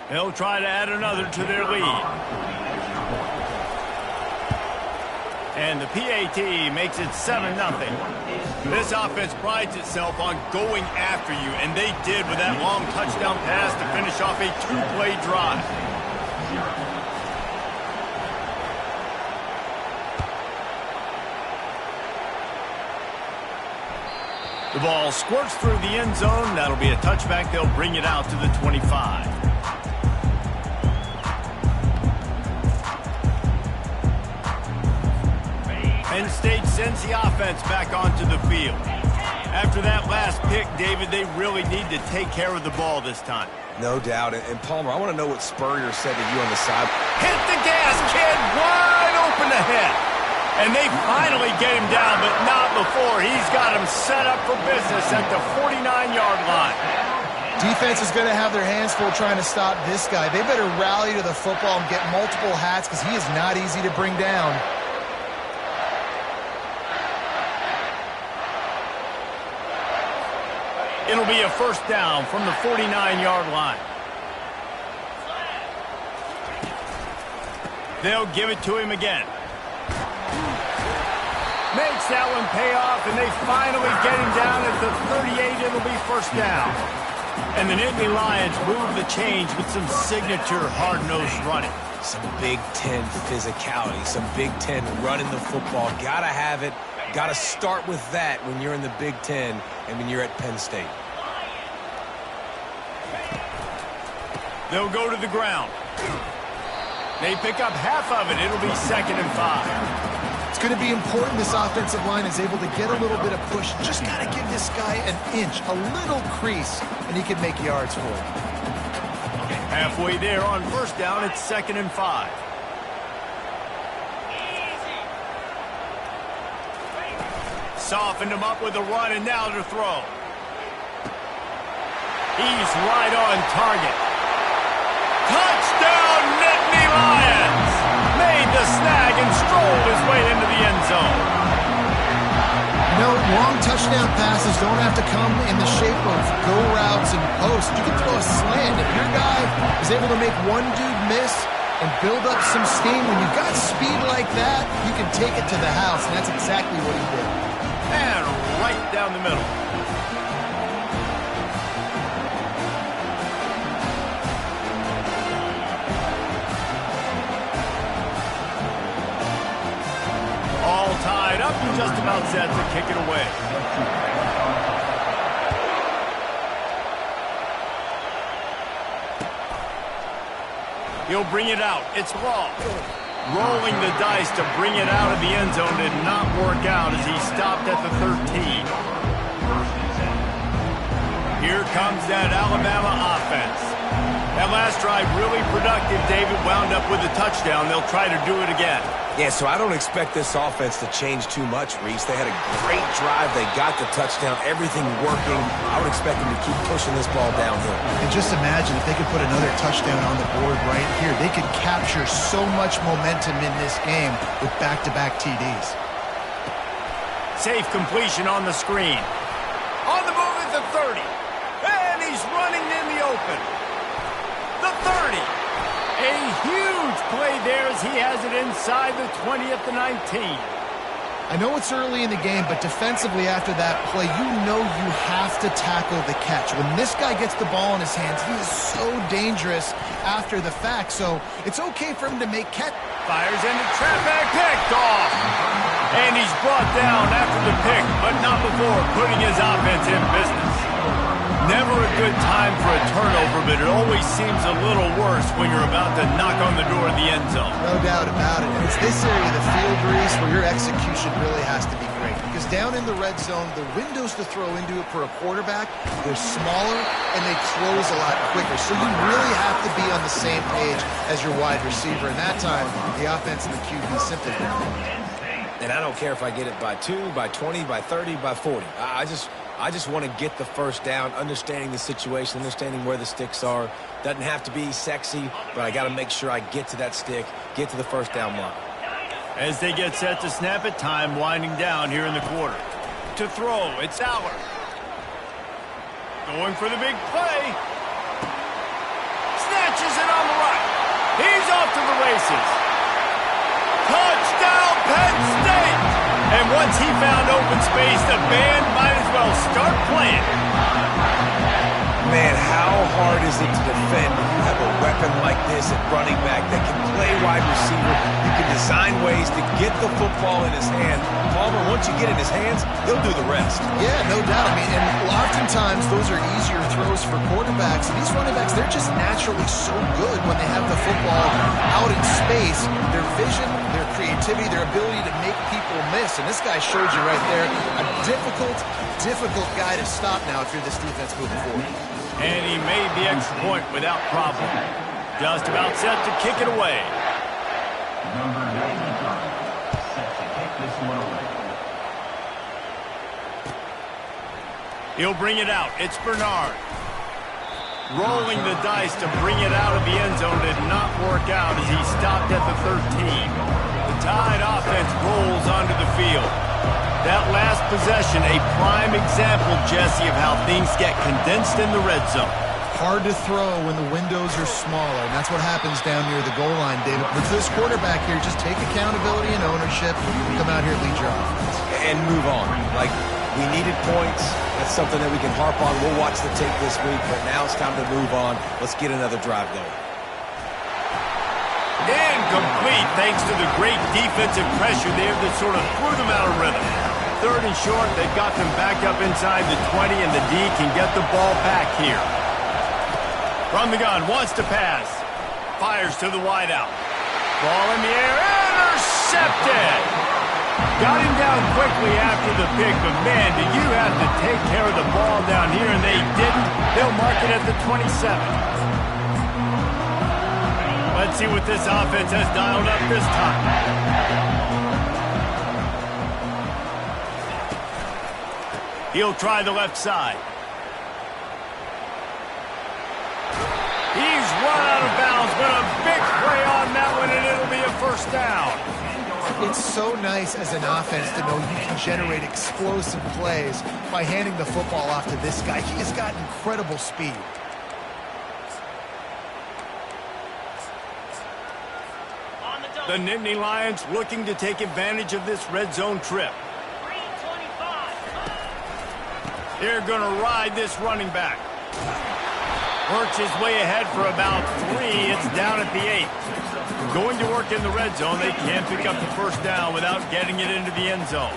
They'll try to add another to their lead. And the PAT makes it 7-0. This offense prides itself on going after you, and they did with that long touchdown pass to finish off a two-play drive. The ball squirts through the end zone. That'll be a touchback. They'll bring it out to the 25. Penn State sends the offense back onto the field. After that last pick, David, they really need to take care of the ball this time. No doubt. And Palmer, I want to know what Spurrier said to you on the side. Hit the gas, kid. Wide open ahead. And they finally get him down, but not before. He's got him set up for business at the 49-yard line. Defense is going to have their hands full trying to stop this guy. They better rally to the football and get multiple hats because he is not easy to bring down. It'll be a first down from the 49-yard line. They'll give it to him again. Makes that one pay off, and they finally get him down at the 38. It'll be first down. And the Nittany Lions move the change with some signature hard-nosed running. Some Big Ten physicality, some Big Ten running the football. Gotta have it. Gotta start with that when you're in the Big Ten and when you're at Penn State. They'll go to the ground. They pick up half of it. It'll be 2nd and 5. It's going to be important this offensive line is able to get a little bit of push. Just got to give this guy an inch, a little crease, and he can make yards for it. Halfway there on first down, it's 2nd and 5. Softened him up with a run, and now to throw. He's right on target. Touchdown, Nittany Lions! Made the snag and strolled his way into the end zone. No, long touchdown passes don't have to come in the shape of go routes and posts. You can throw a slant. If your guy is able to make one dude miss and build up some steam, when you've got speed like that, you can take it to the house, and that's exactly what he did. And right down the middle. Tied up and just about set to kick it away. He'll bring it out. It's Law. Rolling the dice to bring it out of the end zone did not work out as he stopped at the 13. Here comes that Alabama offense. That last drive really productive. David wound up with a touchdown. They'll try to do it again. Yeah, so I don't expect this offense to change too much, Reese. They had a great drive. They got the touchdown. Everything working. I would expect them to keep pushing this ball downhill. And just imagine if they could put another touchdown on the board right here. They could capture so much momentum in this game with back-to-back TDs. Safe completion on the screen. On the move at the 30. And he's running in the open. The 30. A huge play there as he has it inside the 20 at the 19. I know it's early in the game, but defensively after that play, you know you have to tackle the catch. When this guy gets the ball in his hands, he is so dangerous after the fact. So it's okay for him to make catch. Fires into trap back, picked off. And he's brought down after the pick, but not before putting his offense in business. Never a good time for a turnover, but it always seems a little worse when you're about to knock on the door of the end zone. No doubt about it. And it's this area of the field, Reese, where your execution really has to be great. Because down in the red zone, the windows to throw into it for a quarterback, they're smaller and they close a lot quicker. So you really have to be on the same page as your wide receiver. And that time, the offense and the QB simply didn't. And I don't care if I get it by 2, by 20, by 30, by 40. I just want to get the first down, understanding the situation, understanding where the sticks are. Doesn't have to be sexy, but I got to make sure I get to that stick, get to the first down mark. As they get set to snap it, time winding down here in the quarter. To throw, it's Aller. Going for the big play. Snatches it to the races. Touchdown, Penn State! And once he found open space, the band might as well start playing. Man, how hard is it to defend when you have a weapon like this at running back that can play wide receiver? You can design ways to get the football in his hand. Palmer, once you get in his hands, he'll do the rest. Yeah, no doubt. I mean, and oftentimes those are easier throws for quarterbacks. And these running backs, they're just naturally so good when they have the football out in space. Their vision, their creativity, their ability to make people miss. And this guy showed you right there a difficult guy to stop now if you're this defense moving forward. And he made the extra point without problem. Just about set to kick it away. Number 95, set to kick this one away. He'll bring it out. It's Bernard. Rolling the dice to bring it out of the end zone did not work out as he stopped at the 13. The Tide offense rolls onto the field. That last possession, a prime example, Jesse, of how things get condensed in the red zone. Hard to throw when the windows are smaller, and that's what happens down near the goal line, David. With this quarterback here, just take accountability and ownership, come out here and lead your offense. And move on. Like, we needed points. That's something that we can harp on. We'll watch the tape this week, but now it's time to move on. Let's get another drive going. Incomplete thanks to the great defensive pressure there that sort of threw them out of rhythm. Third and short, they've got them back up inside the 20, and the D can get the ball back here. From the gun, wants to pass. Fires to the wideout. Ball in the air, intercepted! Got him down quickly after the pick, but man, did you have to take care of the ball down here, and they didn't. They'll mark it at the 27. Let's see what this offense has dialed up this time. He'll try the left side. He's run out of bounds, but a big play on that one, and it'll be a first down. It's so nice as an offense to know you can generate explosive plays by handing the football off to this guy. He has got incredible speed. The Nittany Lions looking to take advantage of this red zone trip. They're going to ride this running back. Works his way ahead for about 3. It's down at the 8. Going to work in the red zone. They can't pick up the first down without getting it into the end zone.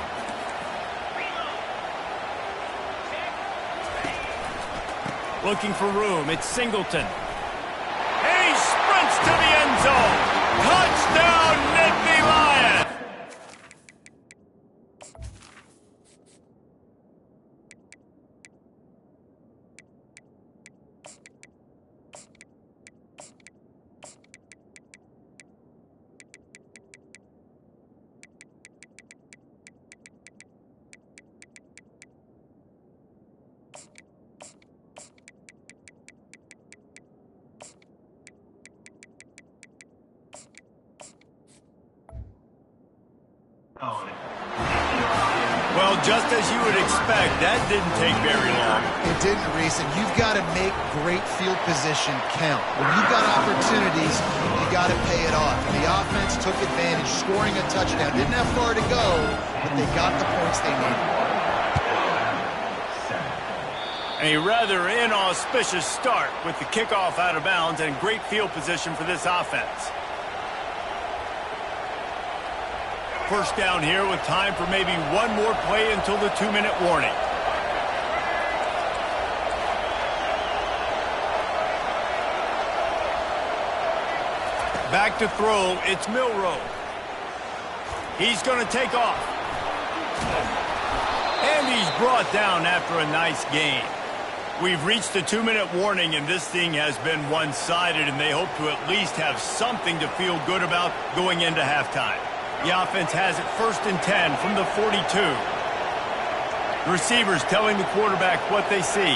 Looking for room. It's Singleton. And he sprints to the end zone. Touchdown, Nittany Lions! Well, just as you would expect, that didn't take very long. It didn't, Reese, and you've got to make great field position count. When you've got opportunities, you got to pay it off. And the offense took advantage, scoring a touchdown. Didn't have far to go, but they got the points they needed. A rather inauspicious start with the kickoff out of bounds and great field position for this offense. First down here with time for maybe one more play until the 2-minute warning. Back to throw, it's Milroe. He's going to take off. And he's brought down after a nice gain. We've reached the 2-minute warning, and this thing has been one-sided, and they hope to at least have something to feel good about going into halftime. The offense has it 1st and 10 from the 42. The receivers telling the quarterback what they see.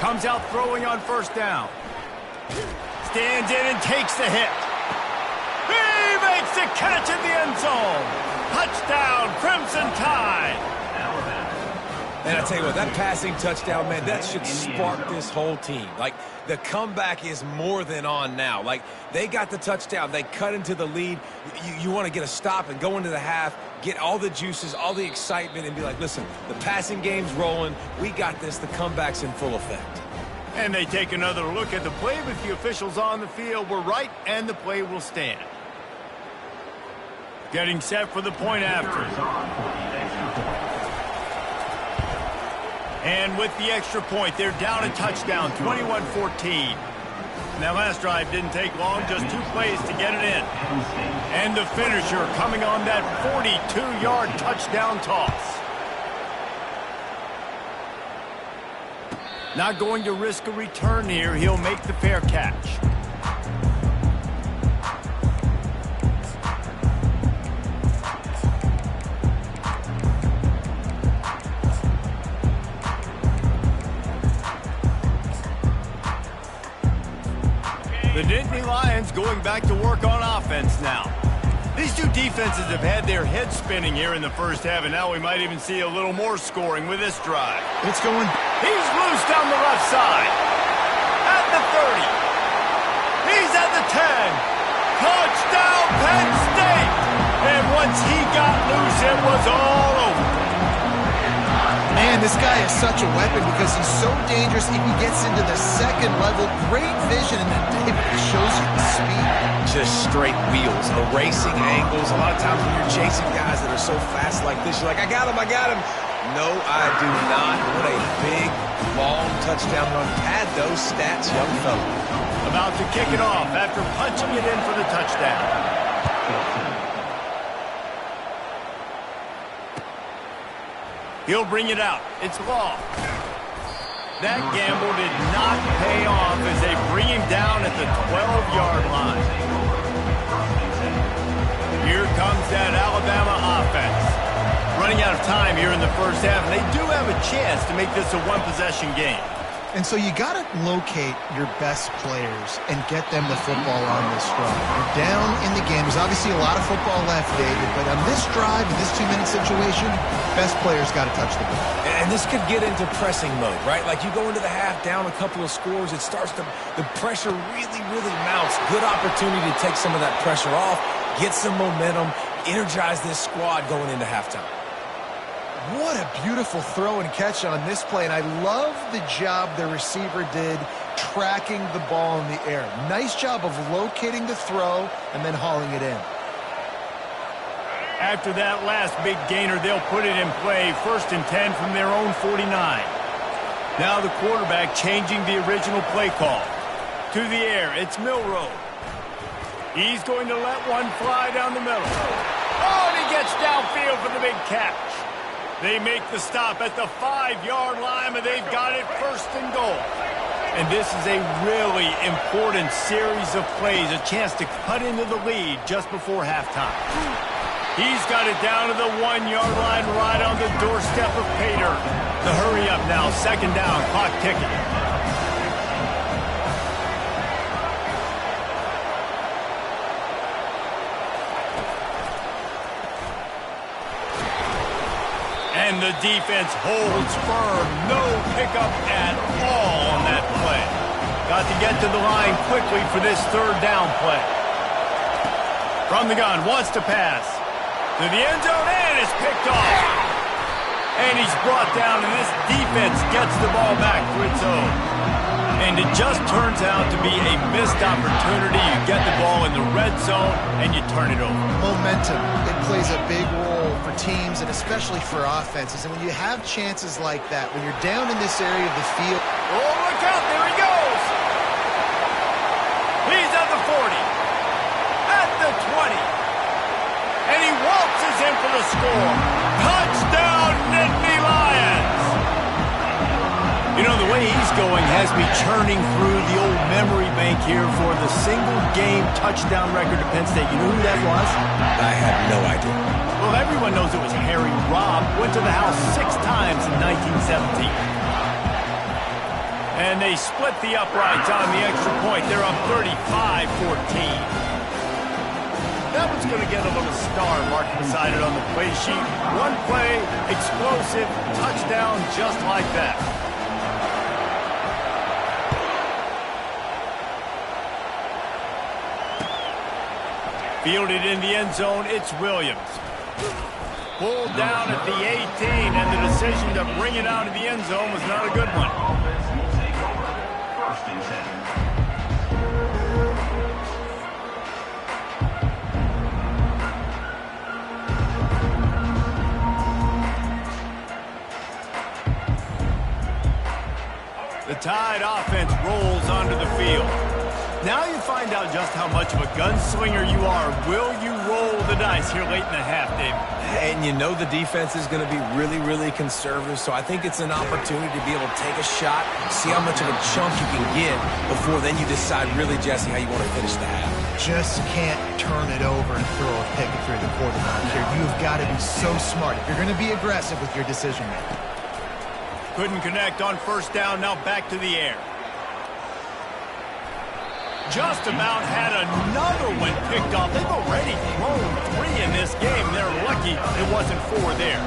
Comes out throwing on first down. Stands in and takes the hit. He makes the catch in the end zone. Touchdown, Crimson Tide. And I tell you what, that passing touchdown, man, that should spark this whole team. Like, the comeback is more than on now. Like, they got the touchdown. They cut into the lead. You want to get a stop and go into the half, get all the juices, all the excitement, and be like, listen, the passing game's rolling. We got this. The comeback's in full effect. And they take another look at the play with the officials on the field. We're right, and the play will stand. Getting set for the point after. And with the extra point, they're down a touchdown, 21-14. That last drive didn't take long, just 2 plays to get it in. And the finisher coming on that 42-yard touchdown toss. Not going to risk a return here. He'll make the fair catch. The Nittany Lions going back to work on offense now. These two defenses have had their heads spinning here in the first half, and now we might even see a little more scoring with this drive. It's going. He's loose down the left side. At the 30. He's at the 10. Touchdown, Penn State! And once he got loose, it was all over. Man, this guy is such a weapon because he's so dangerous. If he gets into the second level, great vision, and then it shows you the speed. Just straight wheels, erasing angles. A lot of times when you're chasing guys that are so fast like this, you're like, I got him, I got him. No, I do not. What a big, long touchdown run. Pad those stats, young fella. About to kick it off after punching it in for the touchdown. He'll bring it out. It's Law. That gamble did not pay off as they bring him down at the 12-yard line. Here comes that Alabama offense. Running out of time here in the first half, and they do have a chance to make this a one-possession game. And so you got to locate your best players and get them the football on this drive. You're down in the game. There's obviously a lot of football left, David, but on this drive, in this 2-minute situation, best players got to touch the ball. And this could get into pressing mode, right? Like you go into the half, down a couple of scores, it starts to, the pressure really, really mounts. Good opportunity to take some of that pressure off, get some momentum, energize this squad going into halftime. What a beautiful throw and catch on this play, and I love the job the receiver did tracking the ball in the air. Nice job of locating the throw and then hauling it in. After that last big gainer, they'll put it in play, 1st and 10 from their own 49. Now the quarterback changing the original play call. To the air, it's Milroe. He's going to let one fly down the middle. Oh, and he gets downfield for the big catch. They make the stop at the 5-yard line, and they've got it 1st and goal. And this is a really important series of plays, a chance to cut into the lead just before halftime. He's got it down to the 1-yard line right on the doorstep of Pater. The hurry up now, 2nd down, clock ticking. And the defense holds firm. No pickup at all on that play. Got to get to the line quickly for this 3rd down play. From the gun, wants to pass. To the end zone, and it's picked off. And he's brought down, and this defense gets the ball back for its own. And it just turns out to be a missed opportunity. You get the ball in the red zone, and you turn it over. Momentum, it plays a big role for teams and especially for offenses. And when you have chances like that, when you're down in this area of the field. Oh, look out, there he goes. He's at the 40, at the 20, and he waltzes in for the score. Touchdown, Nittany Lions. You know, the way he's going has me churning through the old memory bank here for the single-game touchdown record of Penn State. You know who that was? I have no idea. Well, everyone knows it was Harry Robb. Went to the house 6 times in 1917. And they split the uprights on the extra point. They're up 35-14. That one's going to get a little star marked beside it on the play sheet. One play, explosive, touchdown, just like that. Fielded in the end zone, it's Williams. Pulled down at the 18, and the decision to bring it out of the end zone was not a good one. Offense will take over. First and 7. The Tide offense rolls onto the field. Now you find out just how much of a gunslinger you are. Will you roll the dice here late in the half, David? And you know the defense is going to be really, really conservative, so I think it's an opportunity to be able to take a shot, see how much of a chunk you can get before then you decide really, Jesse, how you want to finish the half. Just can't turn it over and throw a pick if you're the quarterback here. You've got to be so smart if you're going to be aggressive with your decision-making. Couldn't connect on first down, now back to the air. Just about had another one picked off. They've already thrown 3 in this game. They're lucky it wasn't 4 there.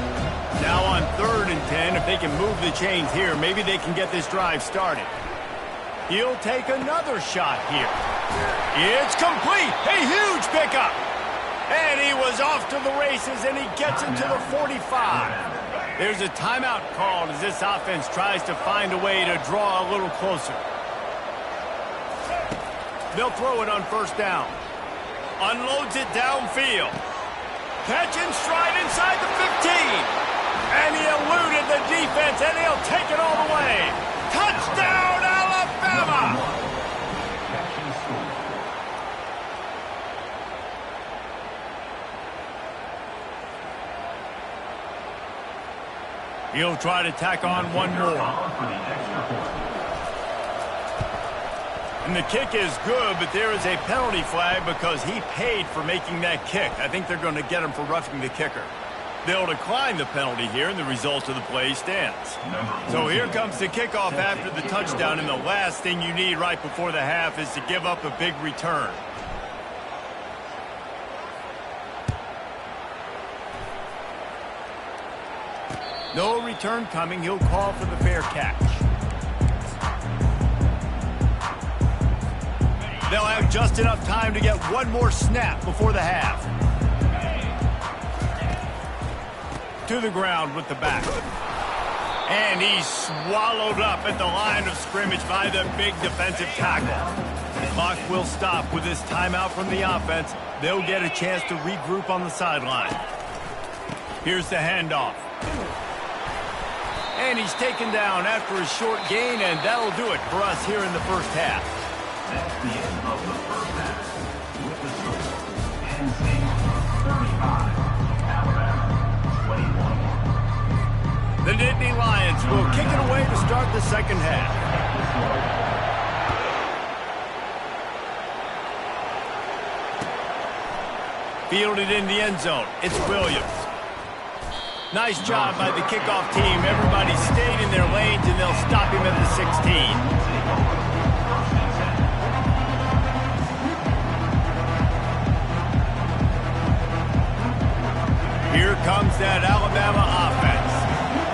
Now on 3rd and 10, if they can move the chains here, maybe they can get this drive started. He'll take another shot here. It's complete. A huge pickup. And he was off to the races, and he gets it to the 45. There's a timeout called as this offense tries to find a way to draw a little closer. They'll throw it on first down. Unloads it downfield. Catch and stride inside the 15. And he eluded the defense, and he'll take it all the way. Touchdown, Alabama! He'll try to tack on one more. And the kick is good, but there is a penalty flag because he paid for making that kick. I think they're going to get him for roughing the kicker. They'll decline the penalty here, and the result of the play stands. So here comes the kickoff after the touchdown, and the last thing you need right before the half is to give up a big return. No return coming. He'll call for the fair catch. They'll have just enough time to get one more snap before the half. To the ground with the back. And he's swallowed up at the line of scrimmage by the big defensive tackle. Clock will stop with this timeout from the offense. They'll get a chance to regroup on the sideline. Here's the handoff. And he's taken down after a short gain, and that'll do it for us here in the first half. That's the end of the first half. With the score, NC 35, Alabama 21. The Nittany Lions will kick it away to start the second half. Fielded in the end zone. It's Williams. Nice job by the kickoff team. Everybody stayed in their lanes, and they'll stop him at the 16. Here comes that Alabama offense.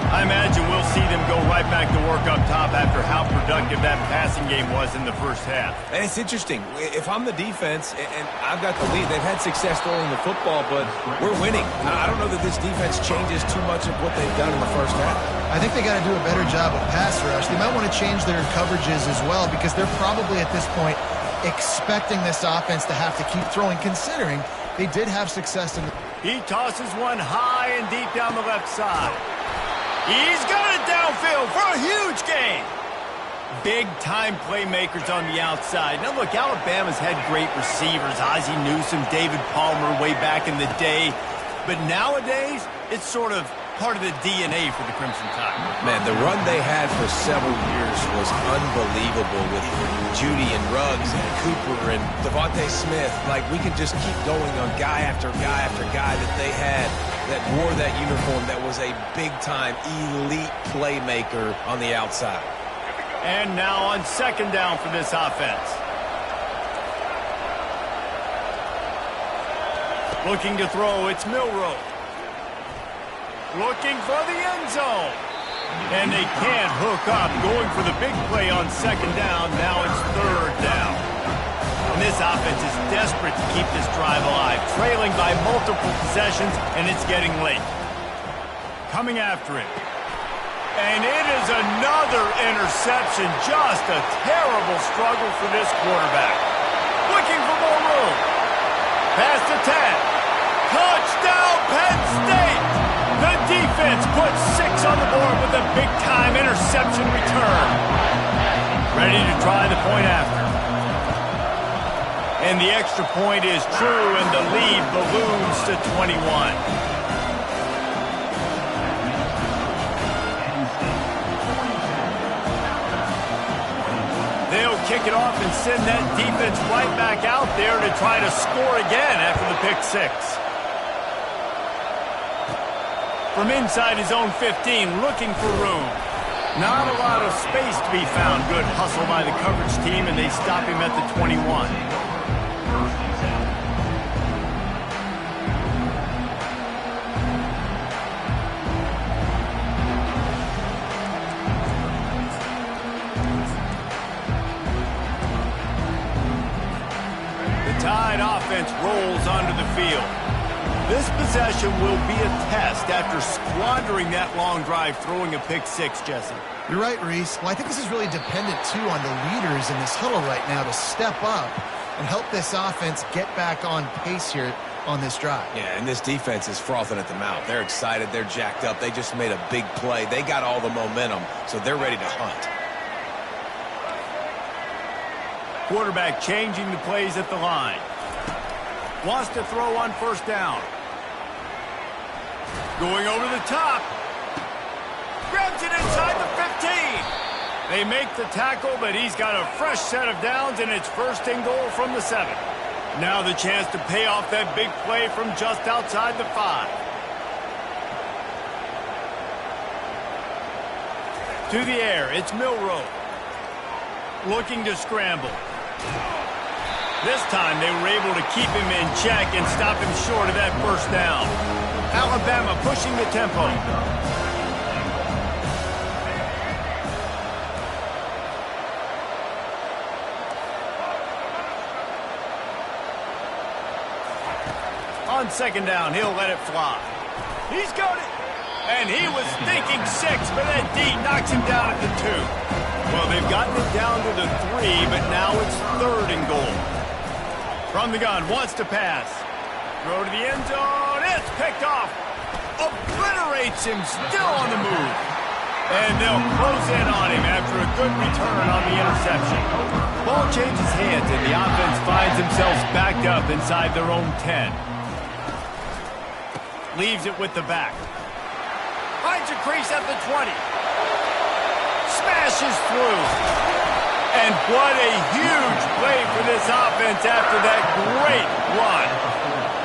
I imagine we'll see them go right back to work up top after how productive that passing game was in the first half. And it's interesting. If I'm the defense and I've got the lead, they've had success throwing the football, but we're winning. I don't know that this defense changes too much of what they've done in the first half. I think they got to do a better job of pass rush. They might want to change their coverages as well because they're probably at this point expecting this offense to have to keep throwing, considering they did have success in the... He tosses one high and deep down the left side. He's got it downfield for a huge gain. Big-time playmakers on the outside. Now, look, Alabama's had great receivers. Ozzie Newsome, David Palmer way back in the day. But nowadays, it's sort of part of the DNA for the Crimson Tide. Man, the run they had for several years was unbelievable with Judy and Ruggs and Cooper and Devontae Smith. Like, we could just keep going on guy after guy after guy that they had that wore that uniform that was a big-time elite playmaker on the outside. And now on second down for this offense. Looking to throw, it's Milroe. Looking for the end zone. And they can't hook up. Going for the big play on second down. Now it's third down. And this offense is desperate to keep this drive alive. Trailing by multiple possessions, and it's getting late. Coming after it. And it is another interception. Just a terrible struggle for this quarterback. Looking for more room. Pass to 10. Touchdown, Penn State! The defense puts 6 on the board with a big-time interception return. Ready to try the point after. And the extra point is true, and the lead balloons to 21. They'll kick it off and send that defense right back out there to try to score again after the pick 6. From inside his own 15, looking for room. Not a lot of space to be found. Good hustle by the coverage team, and they stop him at the 21. The Tide offense rolls onto the field. This possession will be a test after squandering that long drive, throwing a pick 6, Jesse. You're right, Reese. Well, I think this is really dependent, too, on the leaders in this huddle right now to step up and help this offense get back on pace here on this drive. Yeah, and this defense is frothing at the mouth. They're excited. They're jacked up. They just made a big play. They got all the momentum, so they're ready to hunt. Quarterback changing the plays at the line. Wants to throw on first down. Going over the top. Grabs it inside the 15. They make the tackle, but he's got a fresh set of downs, and it's first and goal from the 7. Now the chance to pay off that big play from just outside the 5. To the air, it's Milroe. Looking to scramble. This time they were able to keep him in check and stop him short of that first down. Alabama pushing the tempo. On second down, he'll let it fly. He's got it. And he was thinking 6, but that D knocks him down at the 2. Well, they've gotten it down to the 3, but now it's third and goal. From the gun, wants to pass. Throw to the end zone. It's picked off. Obliterates him, still on the move. And they'll close in on him after a good return on the interception. Ball changes hands, and the offense finds themselves backed up inside their own 10. Leaves it with the back. Finds a crease at the 20. Smashes through. And what a huge play for this offense after that great run.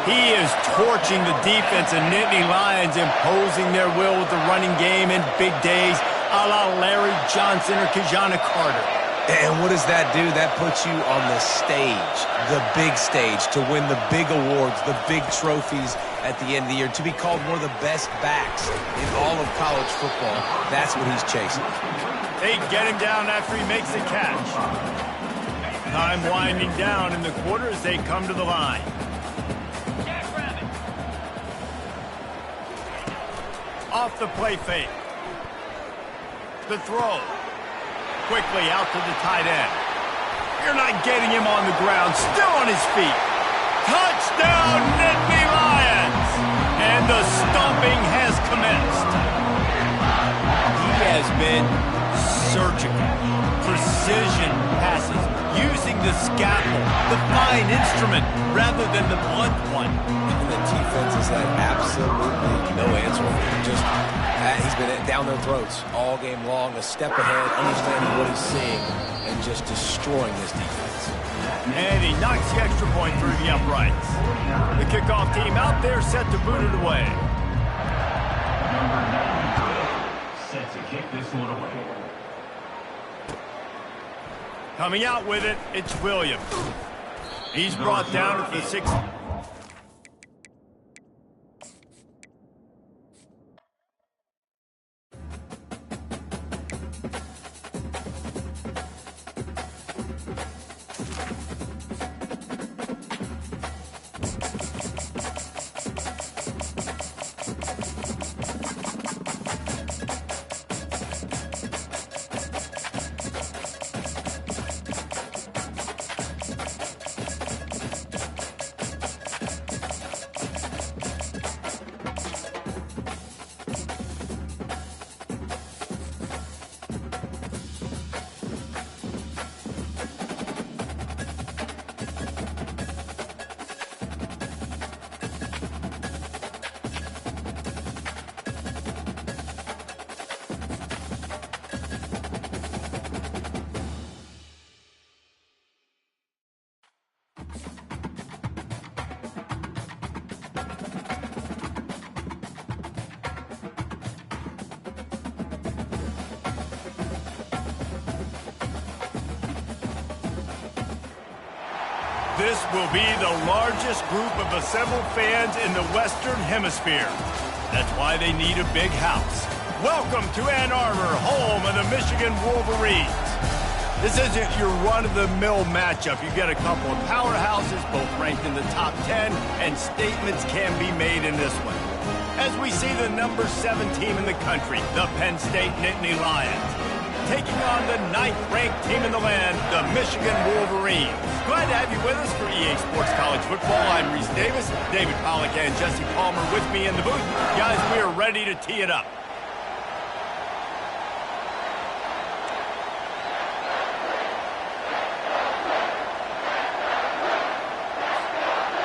He is torching the defense of Nittany Lions, imposing their will with the running game in big days, a la Larry Johnson or Kajana Carter. And what does that do? That puts you on the stage, the big stage, to win the big awards, the big trophies at the end of the year, to be called one of the best backs in all of college football. That's what he's chasing. They get him down after he makes the catch. Time winding down in the quarter as they come to the line. Off the play fake. The throw. Quickly out to the tight end. You're not getting him on the ground. Still on his feet. Touchdown, Nittany Lions! And the stomping has commenced. He has been surgical. Precision passes. Using the scalpel, the fine instrument, rather than the blunt one. And the defense has had absolutely no answer for him. Just, he's been down their throats all game long, a step ahead, understanding what he's seeing, and just destroying this defense. And he knocks the extra point through the uprights. The kickoff team out there set to boot it away. Number 92 set to kick this one away. Coming out with it, it's Williams. He's brought down at the 6. This will be the largest group of assembled fans in the Western Hemisphere. That's why they need a big house. Welcome to Ann Arbor, home of the Michigan Wolverines. This isn't your run-of-the-mill matchup. You get a couple of powerhouses, both ranked in the top 10, and statements can be made in this one. As we see the number 7 team in the country, the Penn State Nittany Lions, taking on the 9th-ranked team in the land, the Michigan Wolverines. Glad to have you with us for EA Sports College Football. I'm Reese Davis, David Pollack and Jesse Palmer with me in the booth. Guys, we are ready to tee it up.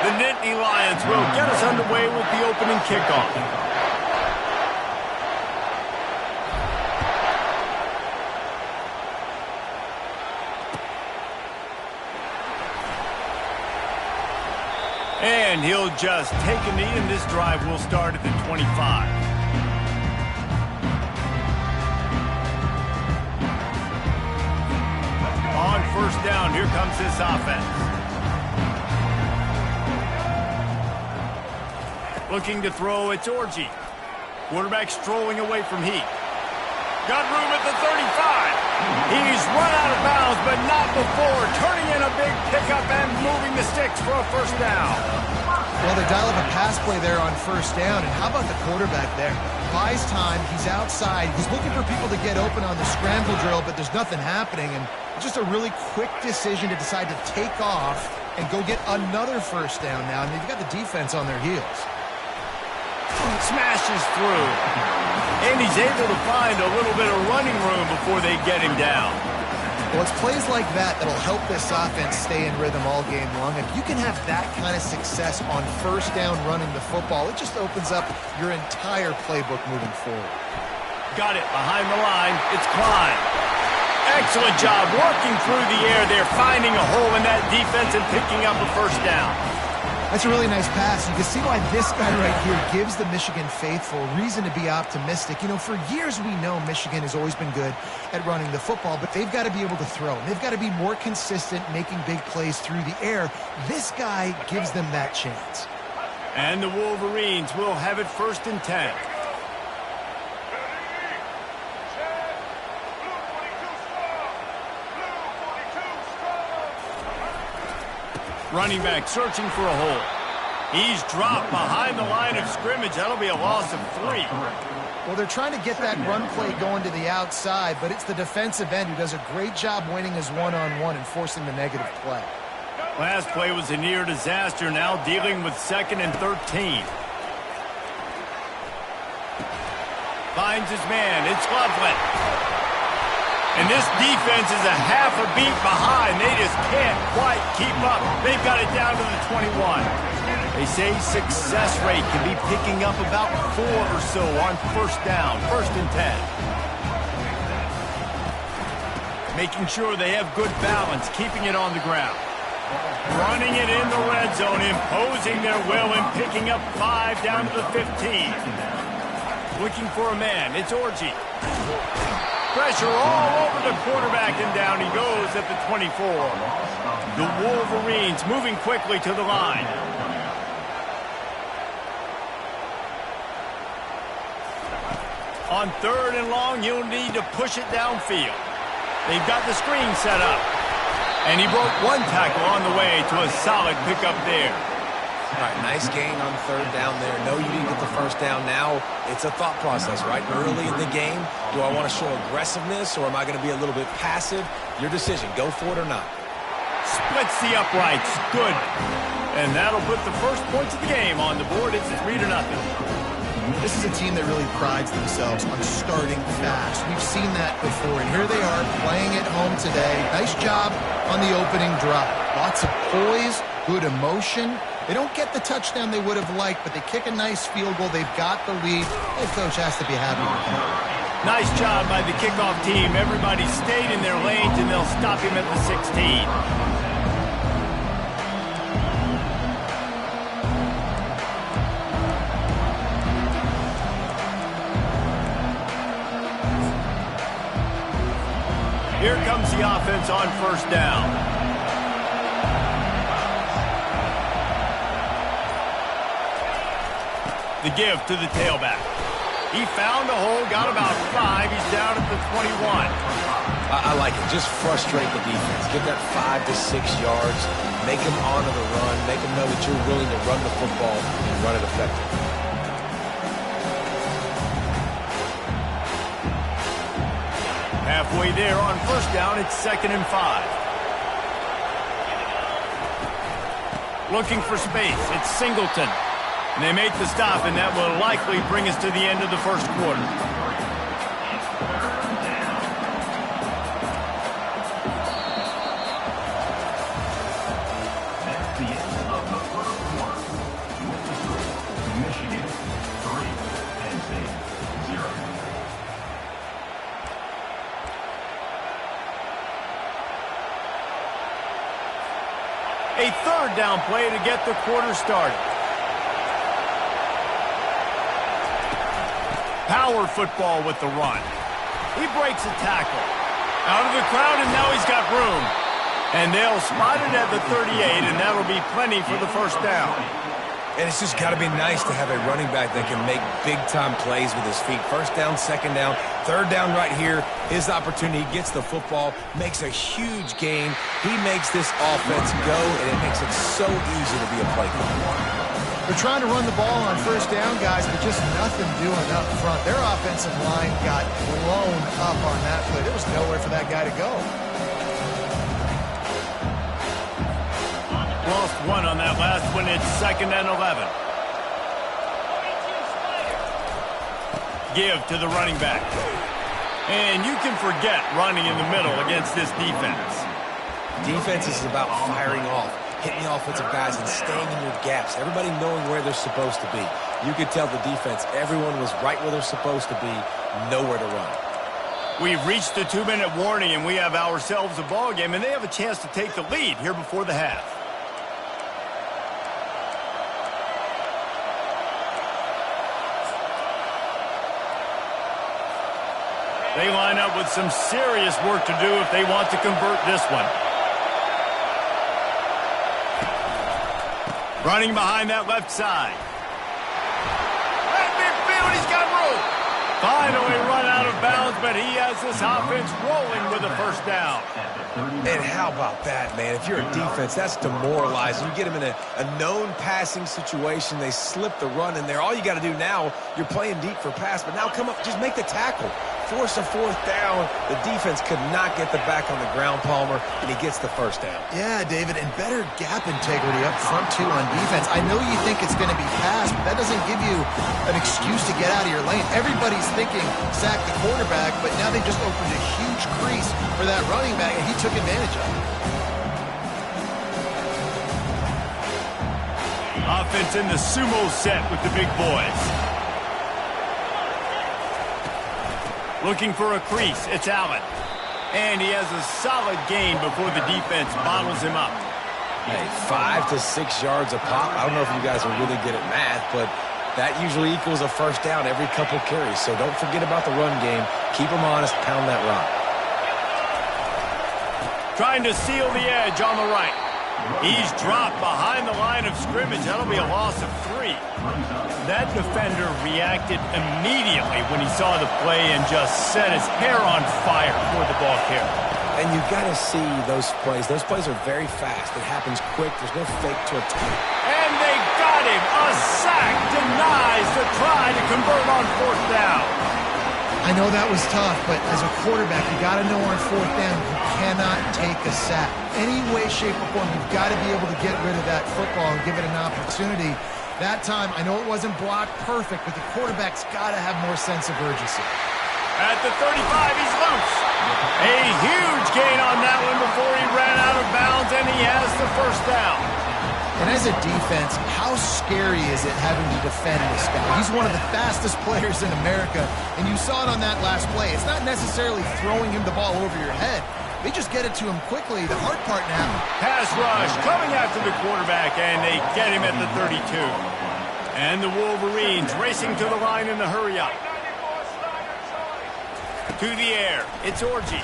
The Nittany Lions will get us underway with the opening kickoff. And he'll just take a knee, and this drive will start at the 25. On first down, here comes this offense. Looking to throw, it's Orji. Quarterback strolling away from Heat. Got room at the 35. He's run out of bounds, but not before turning in a big pickup and moving the sticks for a first down. Well, they dial up a pass play there on first down, and how about the quarterback there? Buys time, he's outside, he's looking for people to get open on the scramble drill, but there's nothing happening, and just a really quick decision to decide to take off and go get another first down now, and they've got the defense on their heels. Smashes through. And he's able to find a little bit of running room before they get him down. Well, it's plays like that that'll help this offense stay in rhythm all game long. If you can have that kind of success on first down running the football, it just opens up your entire playbook moving forward. Got it behind the line. It's Klein. Excellent job working through the air there, finding a hole in that defense and picking up a first down. That's a really nice pass. You can see why this guy right here gives the Michigan faithful reason to be optimistic. You know, for years we know Michigan has always been good at running the football, but they've got to be able to throw. They've got to be more consistent making big plays through the air. This guy gives them that chance. And the Wolverines will have it first and 10. Running back searching for a hole. He's dropped behind the line of scrimmage. That'll be a loss of 3. Well, they're trying to get that run play going to the outside, but it's the defensive end who does a great job winning his one-on-one and forcing the negative play. Last play was a near disaster, now dealing with 2nd and 13. Finds his man. It's Loveland. And this defense is a half a beat behind. They just can't quite keep up. They've got it down to the 21. They say success rate can be picking up about 4 or so on first down, 1st and 10. Making sure they have good balance, keeping it on the ground. Running it in the red zone, imposing their will and picking up 5 down to the 15. Looking for a man. It's Orji. Pressure all over the quarterback, and down he goes at the 24. The Wolverines moving quickly to the line. On 3rd and long, you'll need to push it downfield. They've got the screen set up. And he broke one tackle on the way to a solid pickup there. All right, nice gain on 3rd down there. No, you didn't get the first down. Now it's a thought process, right? Early in the game, do I want to show aggressiveness or am I going to be a little bit passive? Your decision. Go for it or not. Splits the uprights. Good. And that'll put the first points of the game on the board. It's 3-0. This is a team that really prides themselves on starting fast. We've seen that before, and here they are playing at home today. Nice job on the opening drive. Lots of poise, good emotion. They don't get the touchdown they would have liked, but they kick a nice field goal. They've got the lead. Head coach has to be happy with that. Nice job by the kickoff team. Everybody stayed in their lanes, and they'll stop him at the 16. Here comes the offense on first down. The give to the tailback. He found a hole, got about 5. He's down at the 21. I like it. Just frustrate the defense. Get that 5 to 6 yards. Make them honor the run. Make them know that you're willing to run the football and run it effectively. Halfway there on first down, it's 2nd and 5. Looking for space. It's Singleton. And they make the stop, and that will likely bring us to the end of the first quarter. That's the end of the first quarter. With the score, Michigan 3, Penn State 0. A third down play to get the quarter started. Power football with the run. He breaks a tackle. Out of the crowd, and now he's got room. And they'll spot it at the 38, and that'll be plenty for the first down. And it's just got to be nice to have a running back that can make big-time plays with his feet. First down, second down, third down right here. His opportunity, he gets the football, makes a huge gain. He makes this offense go, and it makes it so easy to be a play caller. They're trying to run the ball on first down, guys, but just nothing doing up front. Their offensive line got blown up on that play. There was nowhere for that guy to go. Lost one on that last one. It's 2nd and 11. Give to the running back. And you can forget running in the middle against this defense. Defense is about firing off, hitting the offensive guys and staying in your gaps. Everybody knowing where they're supposed to be. You could tell the defense, everyone was right where they're supposed to be, nowhere to run. We've reached the 2-minute warning, and we have ourselves a ball game, and they have a chance to take the lead here before the half. They line up with some serious work to do if they want to convert this one. Running behind that left side. Right midfield, he's got room. Finally run out of bounds, but he has this offense rolling with a first down. And how about that, man? If you're a defense, that's demoralizing. You get them in a known passing situation. They slip the run in there. All you got to do now, you're playing deep for pass, but now come up, just make the tackle. Force a fourth down. The defense could not get the back on the ground, Palmer, and he gets the first down. Yeah, David, and better gap integrity up front, too, on defense. I know you think it's going to be pass, but that doesn't give you an excuse to get out of your lane. Everybody's thinking sack the quarterback, but now they just opened a huge crease for that running back, and he took advantage of it. Offense in the sumo set with the big boys. Looking for a crease, it's Allen. And he has a solid gain before the defense bottles him up. Hey, 5 to 6 yards a pop. I don't know if you guys are really good at math, but that usually equals a first down every couple carries. So don't forget about the run game. Keep them honest, pound that rock. Trying to seal the edge on the right. He's dropped behind the line of scrimmage. That'll be a loss of 3. That defender reacted immediately when he saw the play and just set his hair on fire for the ball carrier. And you got to see those plays. Those plays are very fast. It happens quick. There's no fake to attack. And they got him. A sack denies the try to convert on fourth down. I know that was tough, but as a quarterback, you got to know on fourth down, you cannot take a sack. Any way, shape, or form, you've got to be able to get rid of that football and give it an opportunity. That time, I know it wasn't blocked perfect, but the quarterback's got to have more sense of urgency. At the 35, he's loose. A huge gain on that one before he ran out of bounds, and he has the first down. And as a defense, how scary is it having to defend this guy? He's one of the fastest players in America, and you saw it on that last play. It's not necessarily throwing him the ball over your head. They just get it to him quickly. The hard part now. Pass rush coming after the quarterback, and they get him at the 32. And the Wolverines racing to the line in the hurry up. To the air, it's Orji.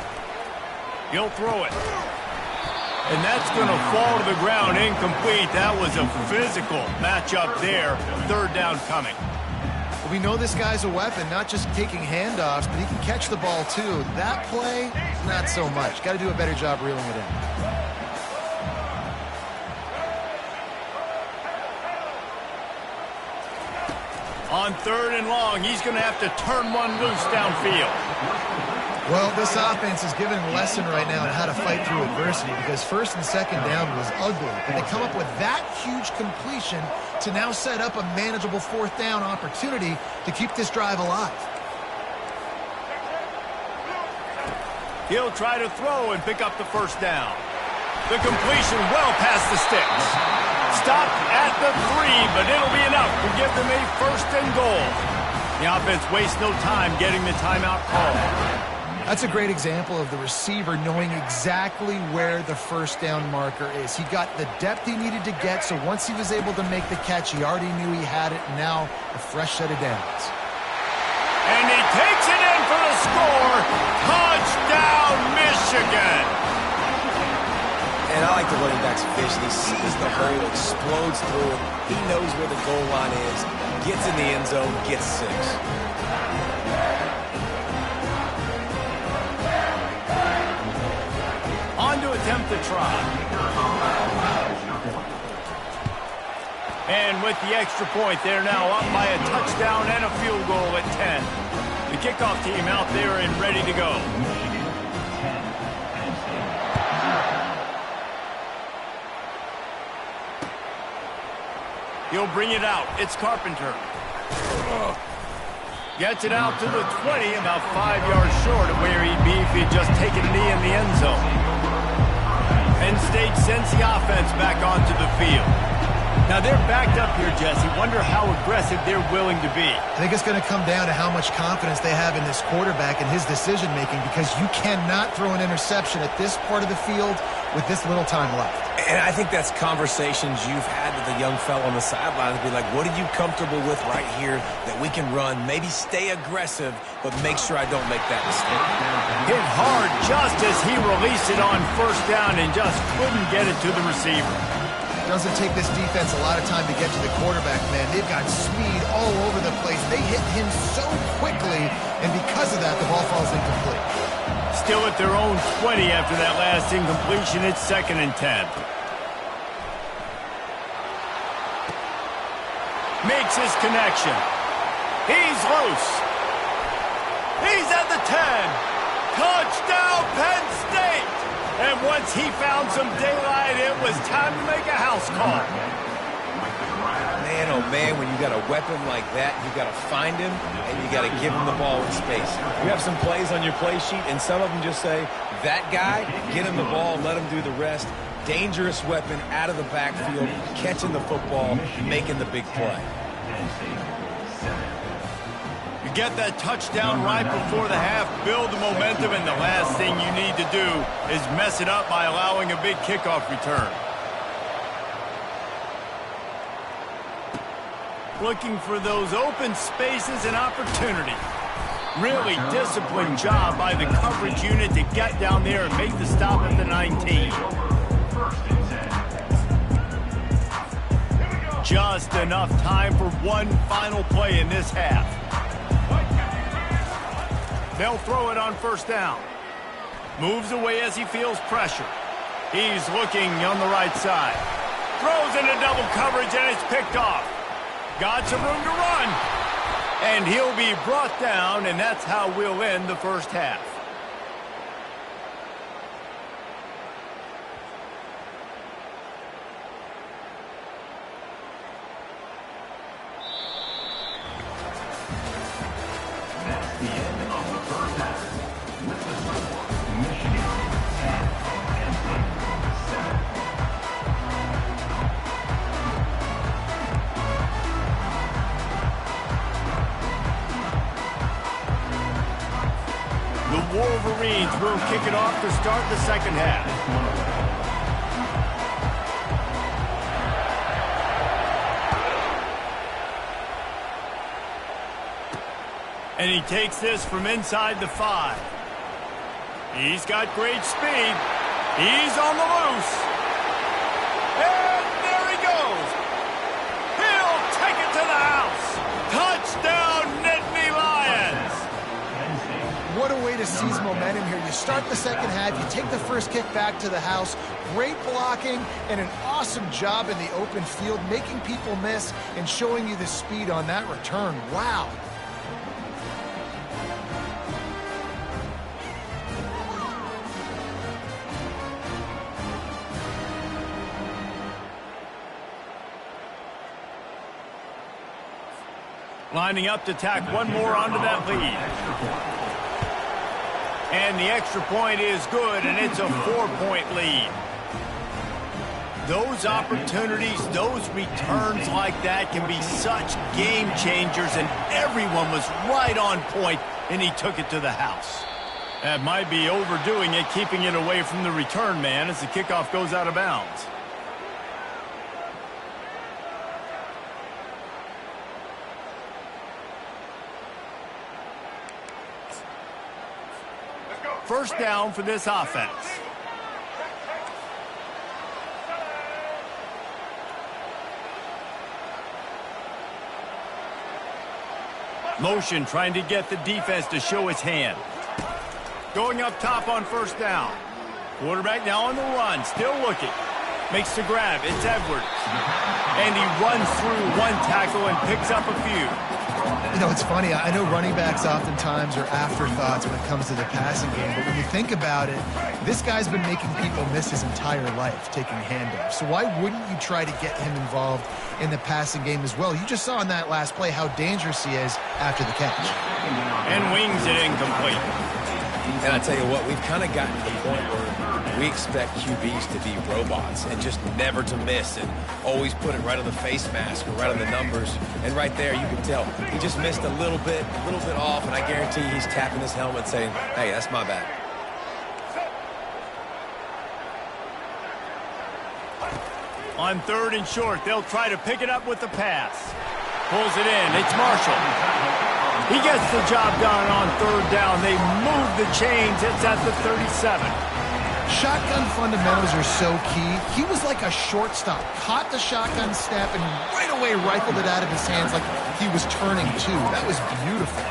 He'll throw it. And that's going to fall to the ground incomplete. That was a physical matchup there. Third down coming. We know this guy's a weapon, not just taking handoffs, but he can catch the ball too. That play, not so much. Got to do a better job reeling it in. On third and long, he's going to have to turn one loose downfield. Well, this offense is giving a lesson right now on how to fight through adversity because first and second down was ugly. And they come up with that huge completion to now set up a manageable fourth down opportunity to keep this drive alive. He'll try to throw and pick up the first down. The completion well past the sticks. Stopped at the 3, but it'll be enough to give them a first and goal. The offense wastes no time getting the timeout call. That's a great example of the receiver knowing exactly where the first down marker is. He got the depth he needed to get, so once he was able to make the catch, he already knew he had it. Now a fresh set of downs. And he takes it in for the score. Touchdown, Michigan. And I like the running back's vision. He sees the hole, explodes through it. He knows where the goal line is, gets in the end zone, gets 6. On to attempt the try. And with the extra point, they're now up by a touchdown and a field goal at 10. The kickoff team out there and ready to go. He'll bring it out. It's Carpenter. Gets it out to the 20, about 5 yards short of where he'd be if he'd just taken a knee in the end zone. Penn State sends the offense back onto the field. Now they're backed up here, Jesse. Wonder how aggressive they're willing to be. I think it's going to come down to how much confidence they have in this quarterback and his decision-making because you cannot throw an interception at this part of the field with this little time left. And I think that's conversations you've had with the young fellow on the sidelines. Be like, what are you comfortable with right here that we can run? Maybe stay aggressive, but make sure I don't make that mistake. Hit hard just as he released it on first down and just couldn't get it to the receiver. Doesn't take this defense a lot of time to get to the quarterback, man. They've got speed all over the place. They hit him so quickly, and because of that, the ball falls incomplete. Still at their own 20 after that last incompletion. It's 2nd and 10. Makes his connection. He's loose. He's at the 10. Touchdown, Penn State. And once he found some daylight, it was time to make a house call. Man, oh man, when you got a weapon like that, you got to find him and you got to give him the ball in space. You have some plays on your play sheet, and some of them just say, that guy, get him the ball, let him do the rest. Dangerous weapon out of the backfield, catching the football, making the big play. You get that touchdown right before the half, build the momentum, and the last thing you need to do is mess it up by allowing a big kickoff return. Looking for those open spaces and opportunity. Really disciplined job by the coverage unit to get down there and make the stop at the 19. Just enough time for one final play in this half. They'll throw it on first down. Moves away as he feels pressure. He's looking on the right side. Throws into double coverage and it's picked off. Got some room to run. And he'll be brought down, and that's how we'll end the first half. That's the end of the first half. With the score, Michigan 10, Penn State 7. The Wolverines will kick it off to start the second half. And he takes this from inside the 5. He's got great speed. He's on the loose. And there he goes. He'll take it to the house. Touchdown, Nittany Lions. What a way to seize momentum here. You start the second half, you take the first kick back to the house. Great blocking and an awesome job in the open field, making people miss and showing you the speed on that return. Wow. Lining up to tack one more onto that lead. And the extra point is good, and it's a 4-point lead. Those opportunities, those returns like that can be such game changers, and everyone was right on point, and he took it to the house. That might be overdoing it, keeping it away from the return man as the kickoff goes out of bounds. First down for this offense. Motion trying to get the defense to show his hand. Going up top on first down. Quarterback now on the run, still looking. Makes the grab, it's Edwards. And he runs through one tackle and picks up a few. You know, it's funny. I know running backs oftentimes are afterthoughts when it comes to the passing game, but when you think about it, this guy's been making people miss his entire life taking handoffs. So why wouldn't you try to get him involved in the passing game as well? You just saw in that last play how dangerous he is after the catch. And wings it incomplete. And I tell you what, we've kind of gotten to the point where we expect QBs to be robots and just never to miss and always put it right on the face mask or right on the numbers. And right there, you can tell he just missed a little bit off, and I guarantee he's tapping his helmet saying, hey, that's my bad. On third and short, they'll try to pick it up with the pass. Pulls it in. It's Marshall. He gets the job done on third down. They move the chains. It's at the 37. Shotgun fundamentals are so key. He was like a shortstop. Caught the shotgun snap and right away rifled it out of his hands like he was turning two. That was beautiful.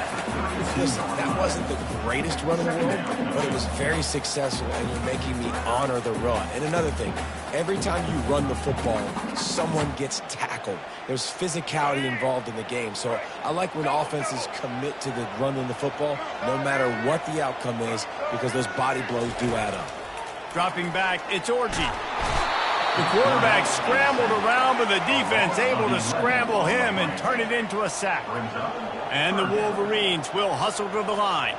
Listen, that wasn't the greatest run in the world, but it was very successful, and you're making me honor the run. And another thing, every time you run the football, someone gets tackled. There's physicality involved in the game. So I like when offenses commit to the running the football, no matter what the outcome is, because those body blows do add up. Dropping back, it's Orji. The quarterback scrambled around, but the defense able to scramble him and turn it into a sack. And the Wolverines will hustle to the line.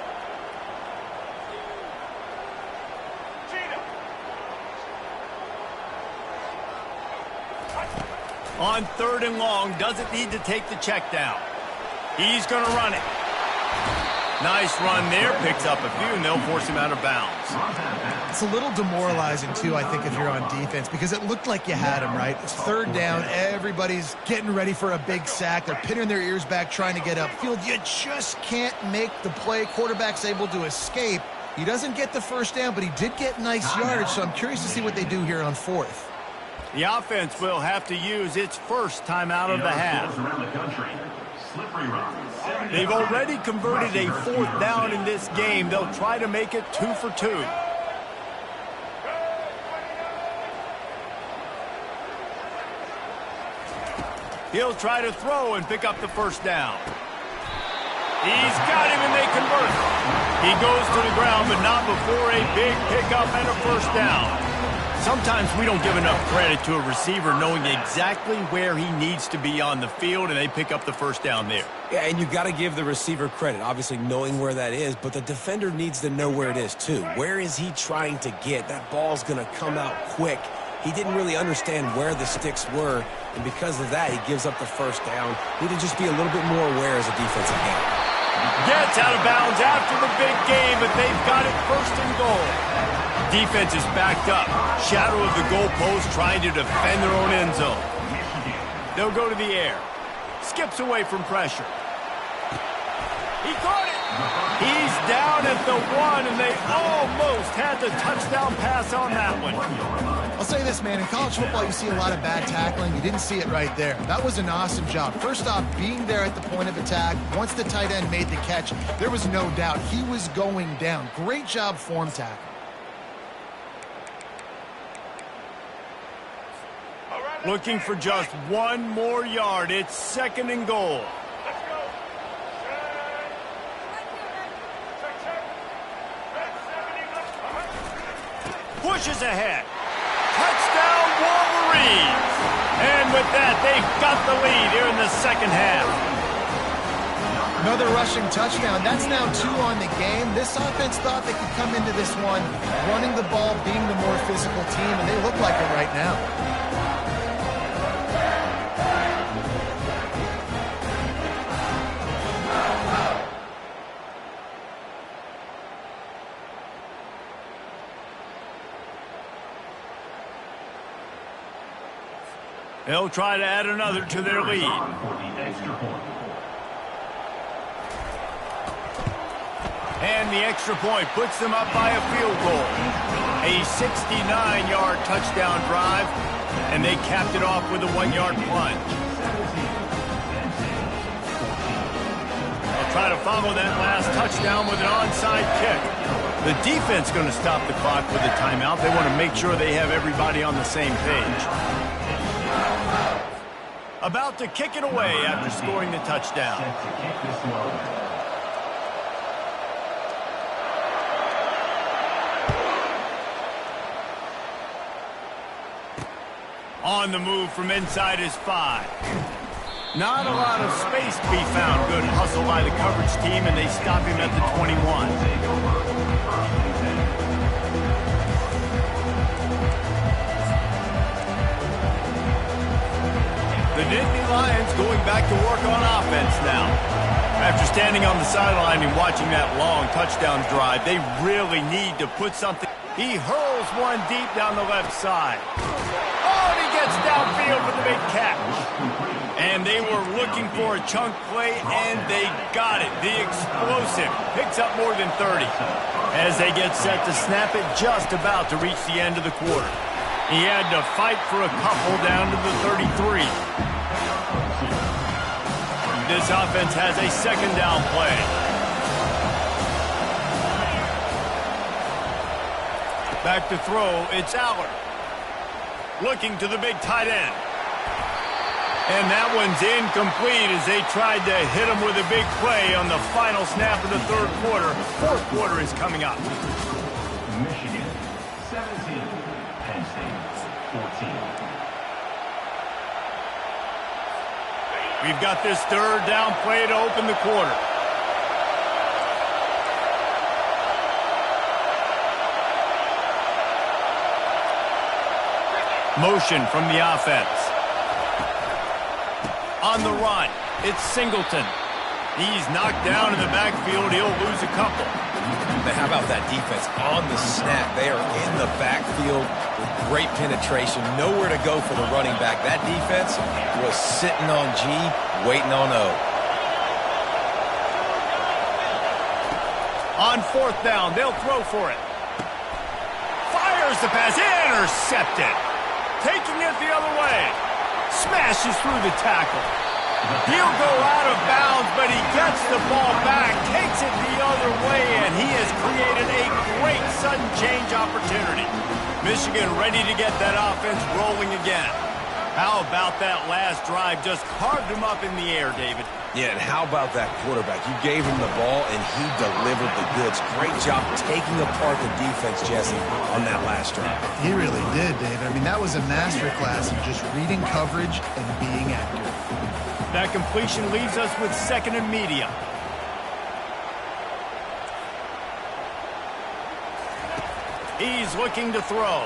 On third and long, doesn't need to take the check down. He's going to run it. Nice run there, picks up a few, and they'll force him out of bounds. It's a little demoralizing, too, I think, if you're on defense, because it looked like you had him, right? It's third down. Everybody's getting ready for a big sack. They're pinning their ears back, trying to get upfield. You just can't make the play. Quarterback's able to escape. He doesn't get the first down, but he did get nice yardage, so I'm curious to see what they do here on fourth. The offense will have to use its first timeout of the half. They've already converted a fourth down in this game. They'll try to make it 2 for 2. He'll try to throw and pick up the first down. He's got him and they convert. He goes to the ground, but not before a big pickup and a first down. Sometimes we don't give enough credit to a receiver knowing exactly where he needs to be on the field, and they pick up the first down there. Yeah, and you got to give the receiver credit, obviously knowing where that is, but the defender needs to know where it is too. Where is he trying to get? That ball's going to come out quick. He didn't really understand where the sticks were, and because of that, he gives up the first down. He need to just be a little bit more aware as a defensive end. Gets out of bounds after the big game, but they've got it first and goal. Defense is backed up. Shadow of the goalpost trying to defend their own end zone. They'll go to the air. Skips away from pressure. He caught it. He's down at the 1, and they almost had the touchdown pass on that one. I'll say this, man. In college football, you see a lot of bad tackling. You didn't see it right there. That was an awesome job. First off, being there at the point of attack. Once the tight end made the catch, there was no doubt he was going down. Great job form tackle. Looking for just 1 more yard. It's 2nd and goal. Pushes ahead. Touchdown, Wolverines! And with that, they've got the lead here in the 2nd half. Another rushing touchdown. That's now 2 on the game. This offense thought they could come into this one running the ball, being the more physical team, and they look like it right now. They'll try to add another to their lead. And the extra point puts them up by a field goal. A 69-yard touchdown drive, and they capped it off with a 1-yard plunge. They'll try to follow that last touchdown with an onside kick. The defense going to stop the clock with a timeout. They want to make sure they have everybody on the same page. About to kick it away after scoring the touchdown. On the move from inside his 5. Not a lot of space to be found. Good hustle by the coverage team, and they stop him at the 21. The Nittany Lions going back to work on offense now. After standing on the sideline and watching that long touchdown drive, they really need to put something. He hurls one deep down the left side. Oh, and he gets downfield for the big catch. And they were looking for a chunk play, and they got it. The explosive picks up more than 30. As they get set to snap it, just about to reach the end of the quarter. He had to fight for a couple down to the 33. This offense has a 2nd down play. Back to throw, it's Allard. Looking to the big tight end. And that one's incomplete as they tried to hit him with a big play on the final snap of the 3rd quarter. 4th quarter is coming up. Michigan, 17. Penn State, 14. We've got this 3rd down play to open the quarter. Motion from the offense. On the run, it's Singleton. He's knocked down in the backfield. He'll lose a couple. But how about that defense on the snap? They are in the backfield with great penetration. Nowhere to go for the running back. That defense was sitting on G, waiting on O. On 4th down, they'll throw for it. Fires the pass. Intercepted. Taking it the other way. Smashes through the tackle. He'll go out of bounds, but he gets the ball back, takes it the other way, and he has created a great sudden change opportunity. Michigan ready to get that offense rolling again. How about that last drive? Just carved him up in the air, David. Yeah, and how about that quarterback? You gave him the ball, and he delivered the goods. Great job taking apart the defense, Jesse, on that last drive. He really did, David. I mean, that was a masterclass in just reading coverage and being accurate. That completion leaves us with 2nd and medium. He's looking to throw.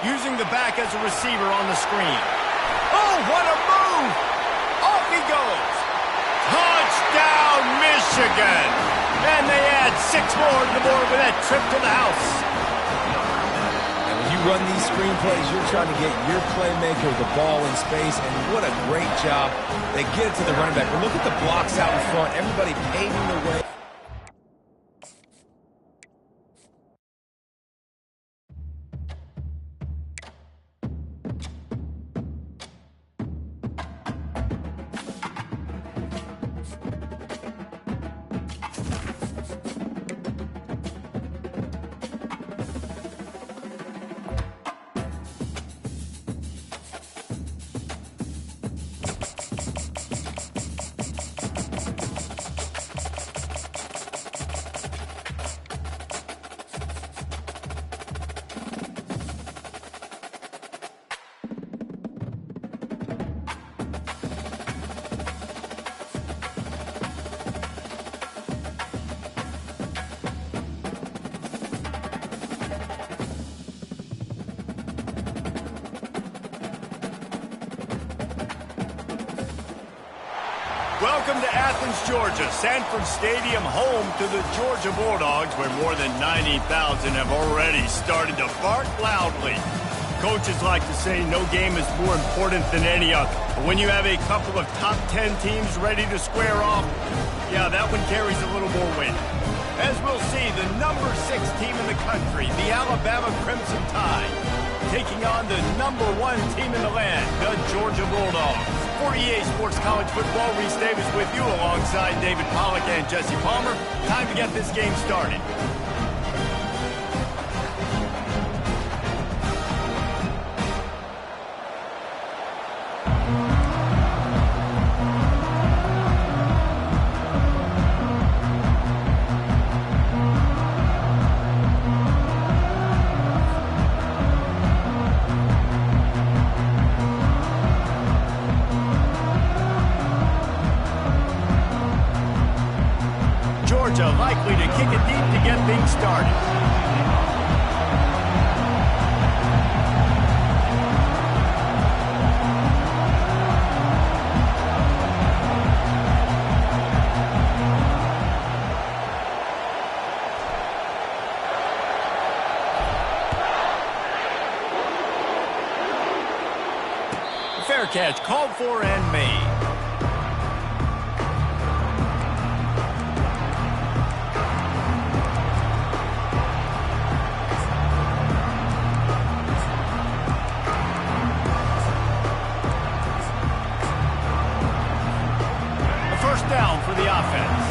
Using the back as a receiver on the screen. Oh, what a move! Off he goes. Touchdown, Michigan! And they add 6 more to the board with that trip to the house. And when you run these screenplays, you're trying to get your playmaker the ball in space, and what a great job. They get it to the running back. But look at the blocks out in front. Everybody paving the way. Welcome to Athens, Georgia, Sanford Stadium, home to the Georgia Bulldogs, where more than 90,000 have already started to bark loudly. Coaches like to say no game is more important than any other. But when you have a couple of top 10 teams ready to square off, yeah, that one carries a little more weight. As we'll see, the number 6 team in the country, the Alabama Crimson Tide, taking on the number 1 team in the land, the Georgia Bulldogs. For EA Sports College Football, Reese Davis with you alongside David Pollack and Jesse Palmer. Time to get this game started. Georgia likely to kick it deep to get things started. Fair catch called for and made. Down for the offense.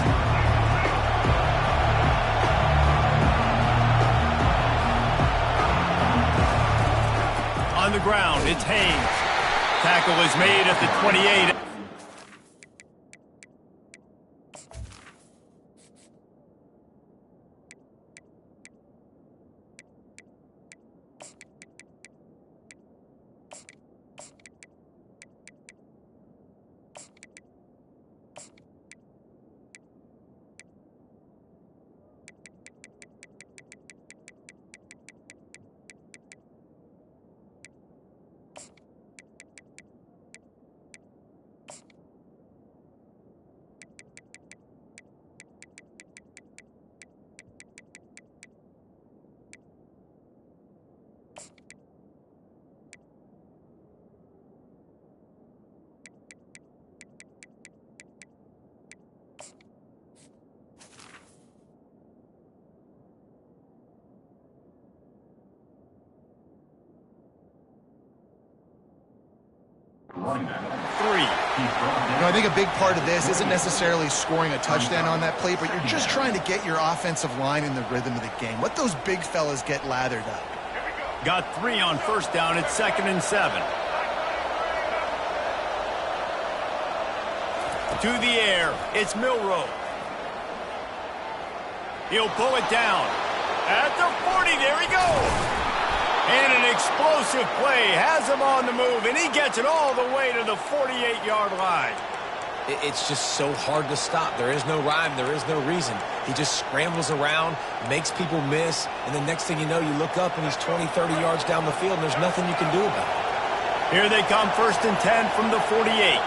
On the ground, it's Haynes. Tackle is made at the 28. I think a big part of this isn't necessarily scoring a touchdown on that play, but you're just trying to get your offensive line in the rhythm of the game. Let those big fellas get lathered up. Got 3 on first down. It's 2nd and 7. To the air. It's Milroe. He'll pull it down. At the 40. There he goes. And an explosive play has him on the move, and he gets it all the way to the 48-yard line. It's just so hard to stop. There is no rhyme. There is no reason. He just scrambles around, makes people miss, and the next thing you know, you look up and he's 20, 30 yards down the field, and there's nothing you can do about it. Here they come, 1st and 10 from the 48.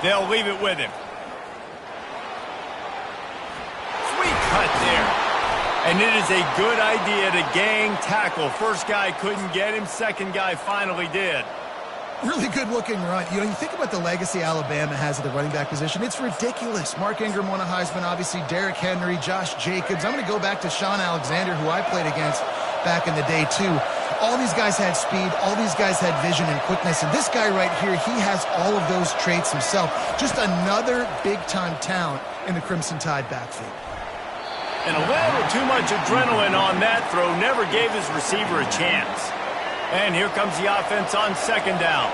They'll leave it with him. Sweet cut there. And it is a good idea to gang tackle. First guy couldn't get him. Second guy finally did. Really good-looking run. You know, you think about the legacy Alabama has at the running back position. It's ridiculous. Mark Ingram won a Heisman, obviously. Derrick Henry, Josh Jacobs. I'm going to go back to Sean Alexander, who I played against back in the day, too. All these guys had speed. All these guys had vision and quickness. And this guy right here, he has all of those traits himself. Just another big-time talent in the Crimson Tide backfield. And a little too much adrenaline on that throw. Never gave his receiver a chance. And here comes the offense on second down.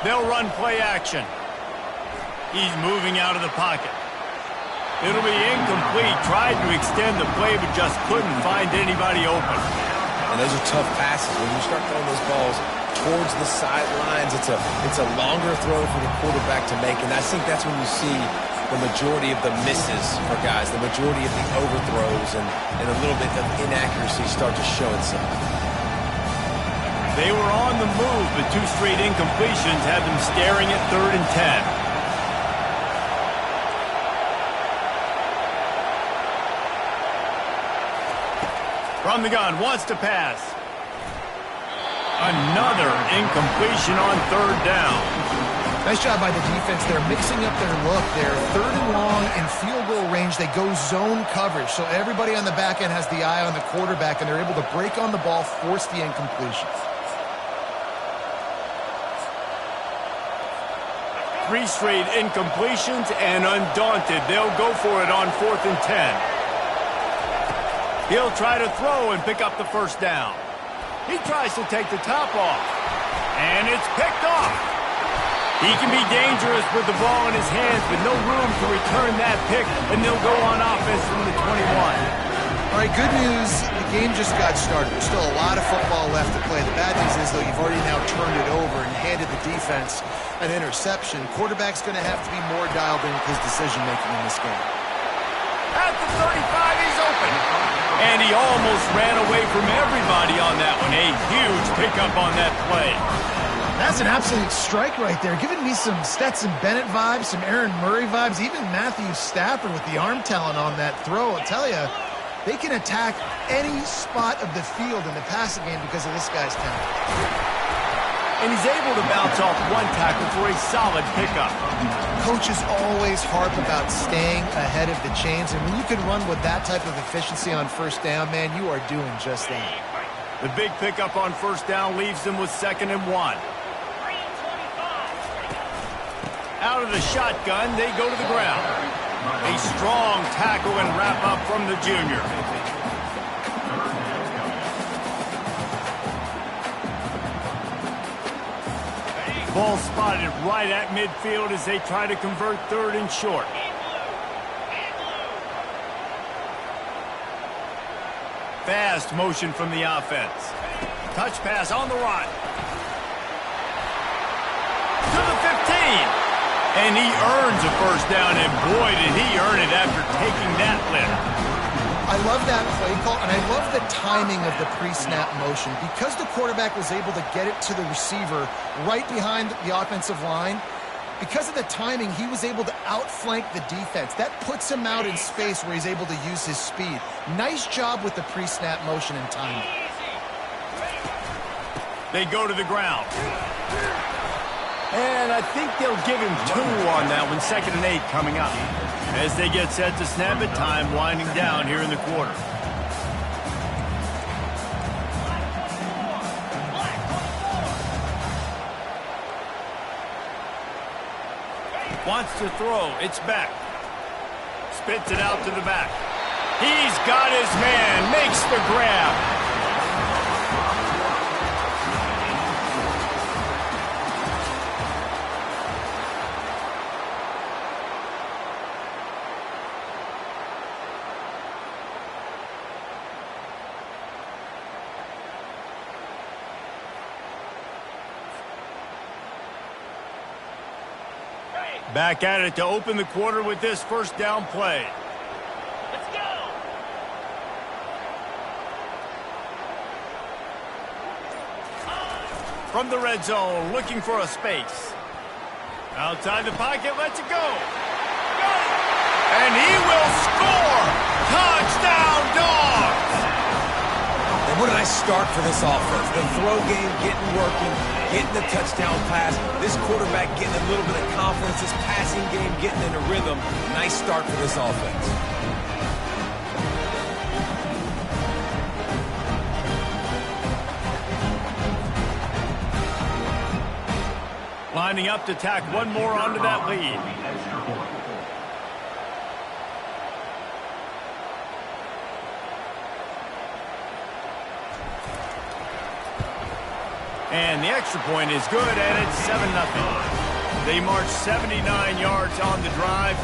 They'll run play action. He's moving out of the pocket. It'll be incomplete. Tried to extend the play, but just couldn't find anybody open. And those are tough passes. When you start throwing those balls towards the sidelines, it's a longer throw for the quarterback to make. And I think that's when you see the majority of the misses for guys, the majority of the overthrows and a little bit of inaccuracy start to show itself. They were on the move, but two straight incompletions had them staring at 3rd and 10. From the gun, wants to pass. Another incompletion on 3rd down. Nice job by the defense. They're mixing up their look. They're 3rd and long in field goal range. They go zone coverage. So everybody on the back end has the eye on the quarterback, and they're able to break on the ball, force the incompletions. 3 straight incompletions, and undaunted, they'll go for it on 4th and 10. He'll try to throw and pick up the first down. He tries to take the top off, and it's picked off. He can be dangerous with the ball in his hands, but no room to return that pick, and they'll go on offense from the 21. All right, good news. The game just got started. There's still a lot of football left to play. The bad news is, though, you've already now turned it over and handed the defense an interception. Quarterback's going to have to be more dialed in with his decision-making in this game. At the 35, he's open. And he almost ran away from everybody on that one. A huge pickup on that play. That's an absolute strike right there. Giving me some Stetson Bennett vibes, some Aaron Murray vibes, even Matthew Stafford with the arm talent on that throw. I'll tell you, they can attack any spot of the field in the passing game because of this guy's talent. And he's able to bounce off one tackle for a solid pickup. Coaches always harp about staying ahead of the chains, and when you can run with that type of efficiency on first down, man, you are doing just that. The big pickup on first down leaves them with 2nd and 1. Out of the shotgun, they go to the ground. A strong tackle and wrap up from the junior. Ball spotted right at midfield as they try to convert 3rd and short. Fast motion from the offense. Touch pass on the run. To the 15. And he earns a first down, and boy, did he earn it after taking that lift. I love that play call, and I love the timing of the pre-snap motion. Because the quarterback was able to get it to the receiver right behind the offensive line, because of the timing, he was able to outflank the defense. That puts him out in space where he's able to use his speed. Nice job with the pre-snap motion and timing. They go to the ground. And I think they'll give him 2 on that one. 2nd and 8 coming up. As they get set to snap it, time winding down here in the quarter. Wants to throw. It's back. Spits it out to the back. He's got his man. Makes the grab. Back at it to open the quarter with this first down play. Let's go. From the red zone, looking for a space. Outside the pocket, lets it go. Got it. And he will score! Touchdown, Dogs! And what did I start for this offense? The throw game getting working, getting the touchdown pass. This quarterback getting a little bit of confidence. This passing game getting in a rhythm. Nice start for this offense. Lining up to tack one more onto that lead. And the extra point is good, and it's 7-0. They march 79 yards on the drive,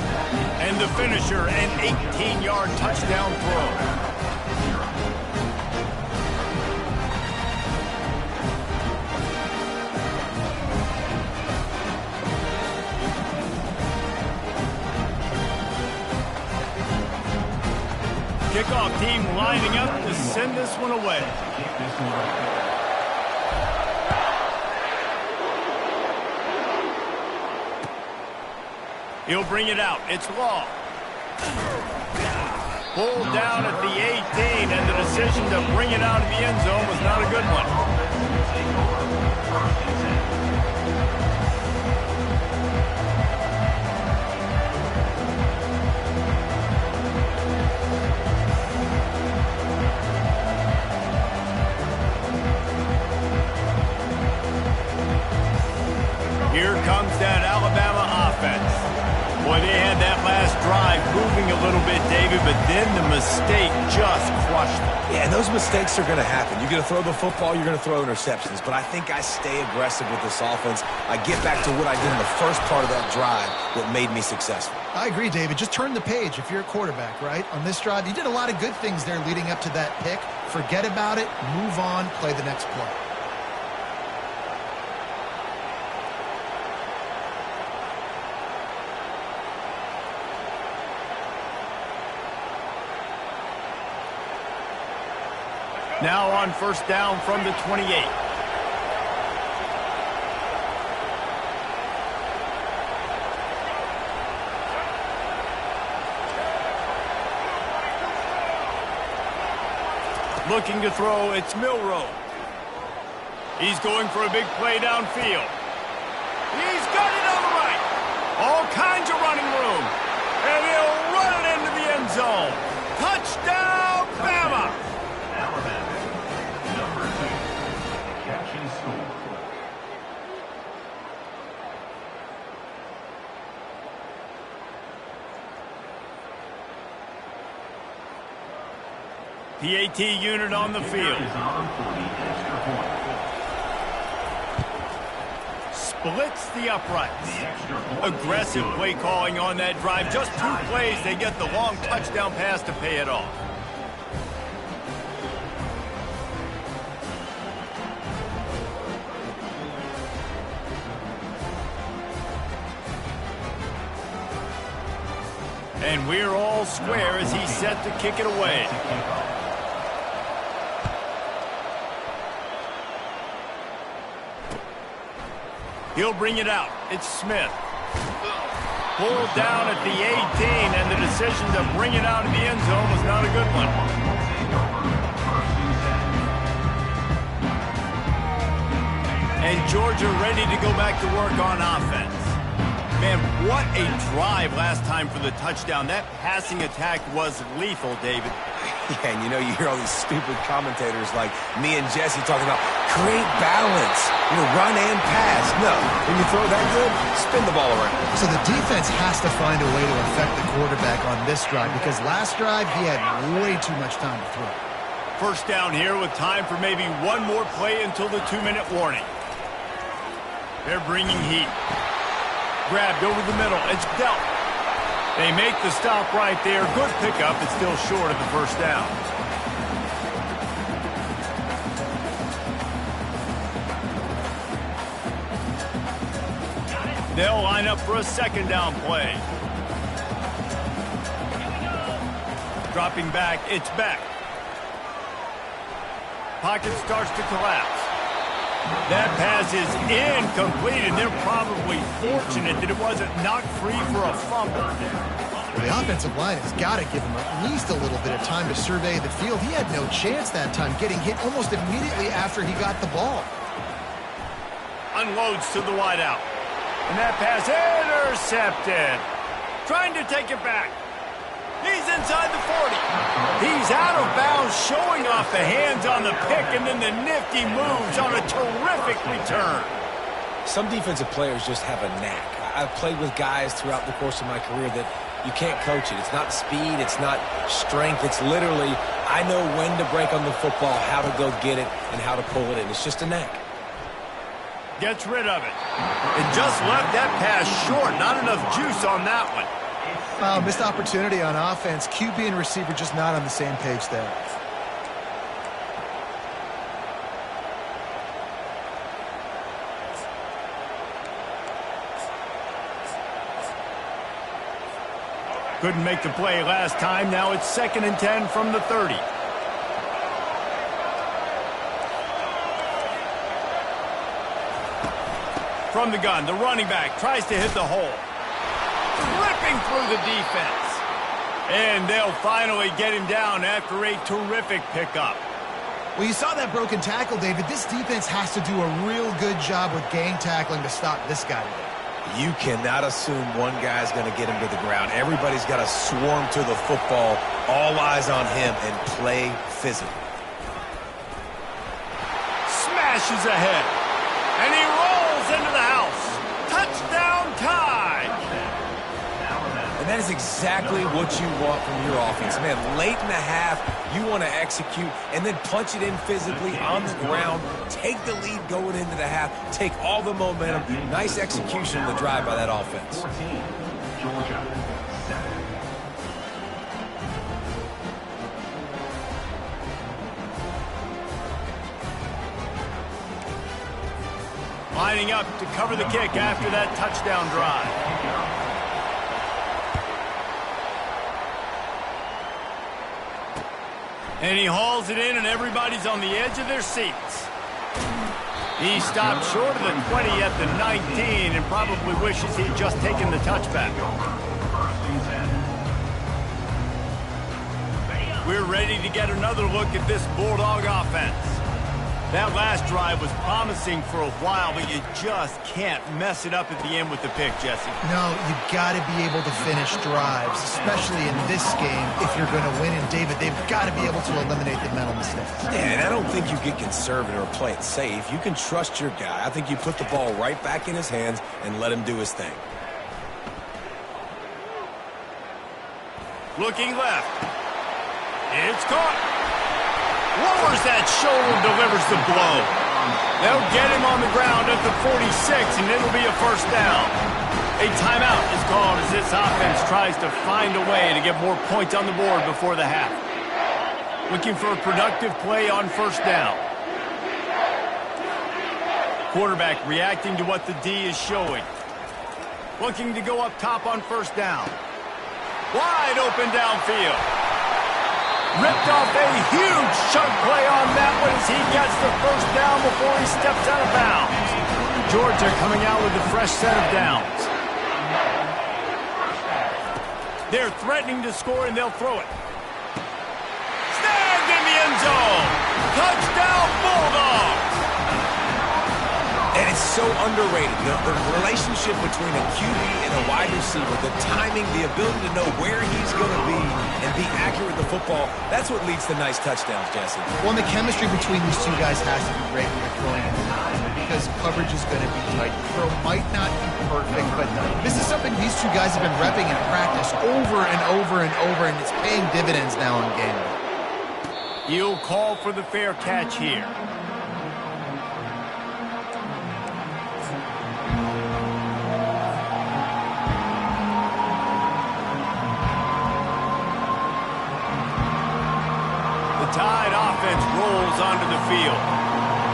and the finisher, an 18-yard touchdown throw. Kickoff team lining up to send this one away. He'll bring it out. It's Law. Pulled down at the 18, and the decision to bring it out of the end zone was not a good one. Here comes that Alabama offense. Boy, they had that last drive moving a little bit, David, but then the mistake just crushed them. Yeah, and those mistakes are going to happen. You're going to throw the football, you're going to throw interceptions. But I think I stay aggressive with this offense. I get back to what I did in the first part of that drive that made me successful. I agree, David. Just turn the page if you're a quarterback, right? On this drive, you did a lot of good things there leading up to that pick. Forget about it, move on, play the next play. Now on first down from the 28. Looking to throw, it's Milroe. He's going for a big play downfield. He's got it on the right. All kinds of running room. And he'll run it into the end zone. Touchdown, Bama! PAT unit on the field. Splits the uprights. Aggressive play calling on that drive. Just 2 plays, they get the long touchdown pass to pay it off. And we're all square as he's set to kick it away. He'll bring it out. It's Smith. Pulled down at the 18, and the decision to bring it out of the end zone was not a good one. And Georgia ready to go back to work on offense. Man, what a drive last time for the touchdown. That passing attack was lethal, David. Yeah, and you hear all these stupid commentators like me and Jesse talking about create balance, run and pass. No, when you throw that good, spin the ball around. So the defense has to find a way to affect the quarterback on this drive because last drive he had way too much time to throw. First down here with time for maybe one more play until the 2-minute warning. They're bringing heat. Grabbed over the middle. It's dealt. They make the stop right there. Good pickup. It's still short of the first down. They'll line up for a second down play. Dropping back. It's back. Pocket starts to collapse. That pass is incomplete, and they're probably fortunate that it wasn't knocked free for a fumble. The offensive line has got to give him at least a little bit of time to survey the field. He had no chance that time, getting hit almost immediately after he got the ball. Unloads to the wideout. And that pass intercepted. Trying to take it back. He's inside the 40. He's out of bounds, showing off the hands on the pick, and then the nifty moves on a terrific return. Some defensive players just have a knack. I've played with guys throughout the course of my career that you can't coach it. It's not speed. It's not strength. It's literally, I know when to break on the football, how to go get it, and how to pull it in. It's just a knack. Gets rid of it. And just left that pass short. Not enough juice on that one. Missed opportunity on offense. QB and receiver just not on the same page there. Couldn't make the play last time. Now it's 2nd and 10 from the 30. From the gun, the running back tries to hit the hole. Ripping through the defense. And they'll finally get him down after a terrific pickup. Well, you saw that broken tackle, David. This defense has to do a real good job with gang tackling to stop this guy today. You cannot assume one guy's going to get him to the ground. Everybody's got to swarm to the football, all eyes on him, and play physical. Smashes ahead. And he rolls into the house. Touchdown tie. And that is exactly what you want from your offense. Man, late in the half, you want to execute and then punch it in physically on the ground, take the lead going into the half, take all the momentum. Nice execution of the drive by that offense. 14, Georgia, 7. Lining up to cover the kick after that touchdown drive. And he hauls it in, and everybody's on the edge of their seats. He stopped short of the 20 at the 19 and probably wishes he'd just taken the touchback. We're ready to get another look at this Bulldog offense. That last drive was promising for a while, but you just can't mess it up at the end with the pick, Jesse. No, you've got to be able to finish drives, especially in this game if you're going to win. And, David, they've got to be able to eliminate the mental mistakes. Yeah, and I don't think you get conservative or play it safe. You can trust your guy. I think you put the ball right back in his hands and let him do his thing. Looking left. It's caught. Lowers that shoulder, delivers the blow. They'll get him on the ground at the 46, and it'll be a first down. A timeout is called as this offense tries to find a way to get more points on the board before the half. Looking for a productive play on first down. Quarterback reacting to what the D is showing. Looking to go up top on first down. Wide open downfield. Ripped off a huge chunk play on that one as he gets the first down before he steps out of bounds. Georgia coming out with a fresh set of downs. They're threatening to score, and they'll throw it. Snagged in the end zone. Touchdown, Bulldogs. And it's so underrated. The relationship between a QB and a wide receiver, the timing, the ability to know where he's going to be and be accurate with the football, that's what leads to nice touchdowns, Jesse. Well, and the chemistry between these two guys has to be great when you're throwing in the line because coverage is going to be tight. The throw might not be perfect, but this is something these two guys have been repping in practice over and over and over, and it's paying dividends now in game day. He'll call for the fair catch here. Tide offense rolls onto the field.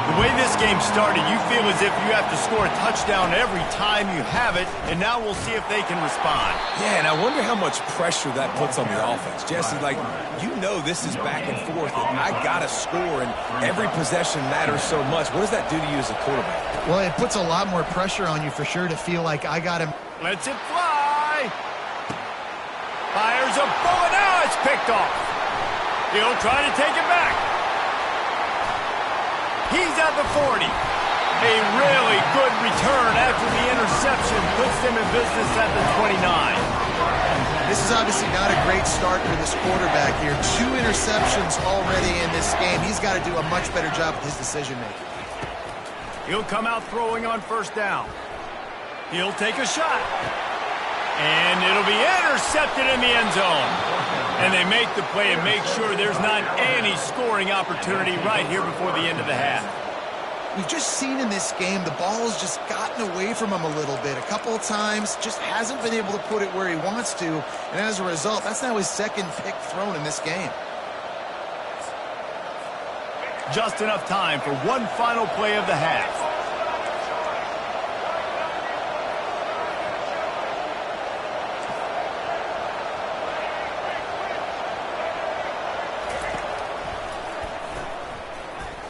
The way this game started, you feel as if you have to score a touchdown every time you have it, and now we'll see if they can respond. Yeah, and I wonder how much pressure that puts on the offense. Jesse, like, you know this is back and forth, and I got to score, and every possession matters so much. What does that do to you as a quarterback? Well, it puts a lot more pressure on you for sure to feel like I got him. Lets it fly. fires a bullet. Now it's picked off. He'll try to take it back. He's at the 40. A really good return after the interception puts them in business at the 29. This is obviously not a great start for this quarterback here. 2 interceptions already in this game. He's got to do a much better job with his decision-making. He'll come out throwing on first down. He'll take a shot. And it'll be intercepted in the end zone. And they make the play and make sure there's not any scoring opportunity right here before the end of the half. We've just seen in this game the ball has just gotten away from him a little bit. A couple of times, just hasn't been able to put it where he wants to. And as a result, that's now his second pick thrown in this game. Just enough time for one final play of the half.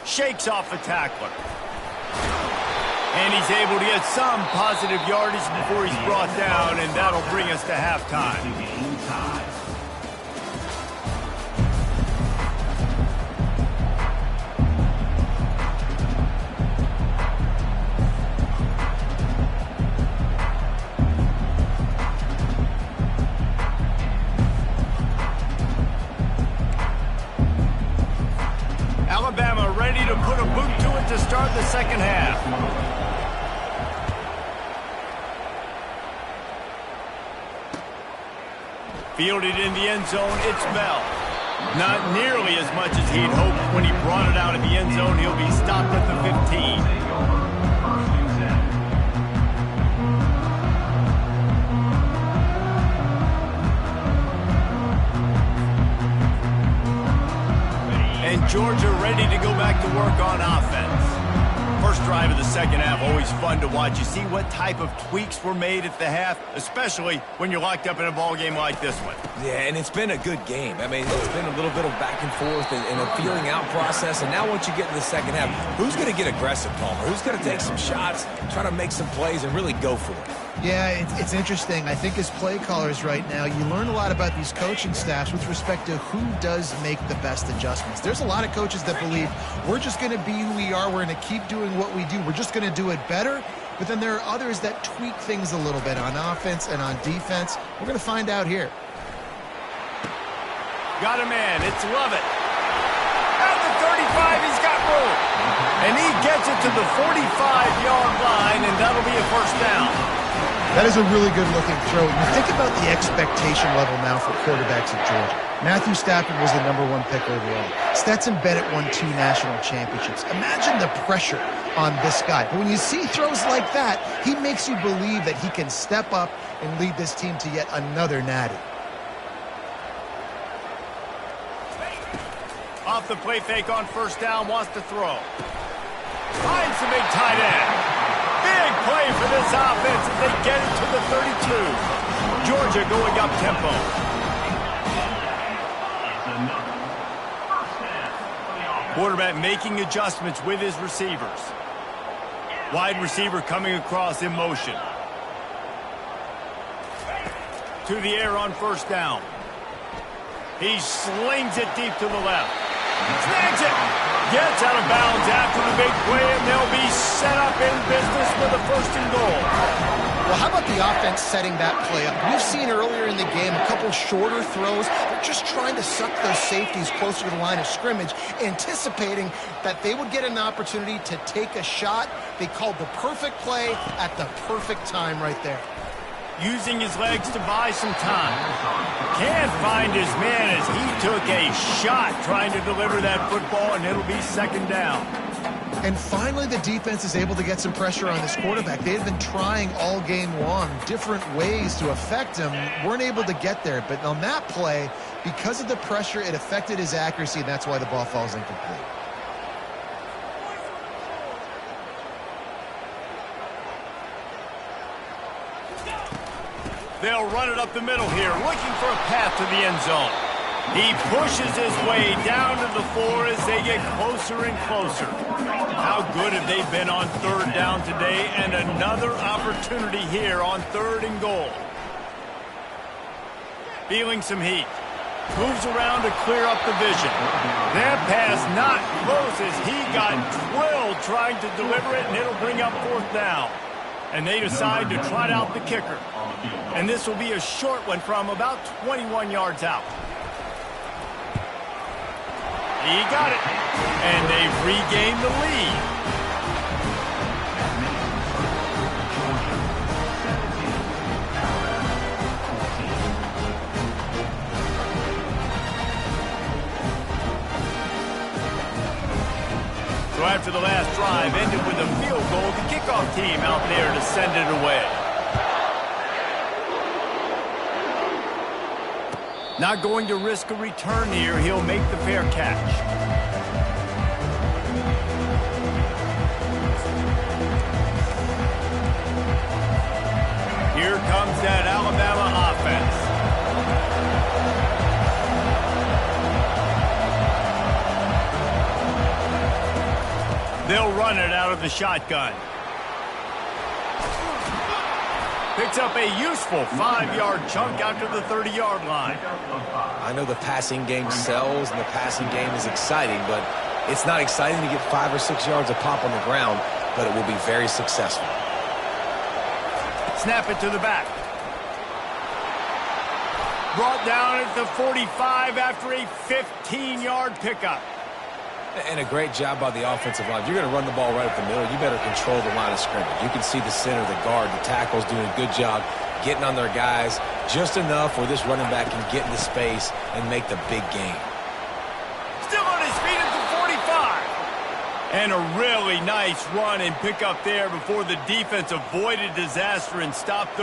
Shakes off the tackler. And he's able to get some positive yardage before he's brought down, and that'll bring us to halftime. Alabama ready to put a boot to it to start the second half. Fielded in the end zone, it's Bell. Not nearly as much as he'd hoped when he brought it out of the end zone. He'll be stopped at the 15. And Georgia ready to go back to work on offense. First drive of the second half, always fun to watch. You see what type of tweaks were made at the half, especially when you're locked up in a ball game like this one. Yeah, and it's been a good game. I mean, it's been a little bit of back and forth and a feeling out process. And now once you get in the second half, who's going to get aggressive, Palmer? Who's going to take some shots, try to make some plays, and really go for it? Yeah, it's interesting. I think as play callers right now, you learn a lot about these coaching staffs with respect to who does make the best adjustments. There's a lot of coaches that believe we're just going to be who we are. We're going to keep doing what we do. We're just going to do it better. But then there are others that tweak things a little bit on offense and on defense. We're going to find out here. Got a man. It's Lovett. At the 35, he's got room. And he gets it to the 45-yard line, and that'll be a first down. That is a really good-looking throw. You think about the expectation level now for quarterbacks at Georgia. Matthew Stafford was the #1 pick overall. Stetson Bennett won 2 national championships. Imagine the pressure on this guy. But when you see throws like that, he makes you believe that he can step up and lead this team to yet another natty. Off the play fake on first down, wants to throw. Finds the big tight end. Big play for this offense as they get it to the 32. Georgia going up tempo. Quarterback making adjustments with his receivers. Wide receiver coming across in motion. To the air on first down. He slings it deep to the left. Snags it. Gets out of bounds after the big play, and they'll be set up in business with a first and goal. Well, how about the offense setting that play up? We've seen earlier in the game a couple shorter throws. They're just trying to suck those safeties closer to the line of scrimmage, anticipating that they would get an opportunity to take a shot. They called the perfect play at the perfect time right there. Using his legs to buy some time. Can't find his man as he took a shot trying to deliver that football, and it'll be second down. And finally, the defense is able to get some pressure on this quarterback. They had been trying all game long different ways to affect him. Weren't able to get there. But on that play, because of the pressure, it affected his accuracy, and that's why the ball falls incomplete. They'll run it up the middle here, looking for a path to the end zone. He pushes his way down to the 4 as they get closer and closer. How good have they been on third down today, and another opportunity here on 3rd and goal. feeling some heat. Moves around to clear up the vision. That pass not close as he got drilled trying to deliver it, and it'll bring up 4th down. And they decide to trot out the kicker. And this will be a short one from about 21 yards out. He got it. And they've regained the lead. So after the last drive ended with a field goal, the kickoff team out there to send it away. Not going to risk a return here. He'll make the fair catch. Here comes that Alabama offense. They'll run it out of the shotgun. Picks up a useful 5-yard chunk out to the 30-yard line. I know the passing game sells and the passing game is exciting, but it's not exciting to get 5 or 6 yards of pop on the ground, but it will be very successful. Snap it to the back. Brought down at the 45 after a 15-yard pickup. And a great job by the offensive line. If you're going to run the ball right up the middle, you better control the line of scrimmage. You can see the center, the guard, the tackles doing a good job getting on their guys just enough where this running back can get into space and make the big game. Still on his feet at the 45. And a really nice run and pick up there before the defense avoided disaster and stopped the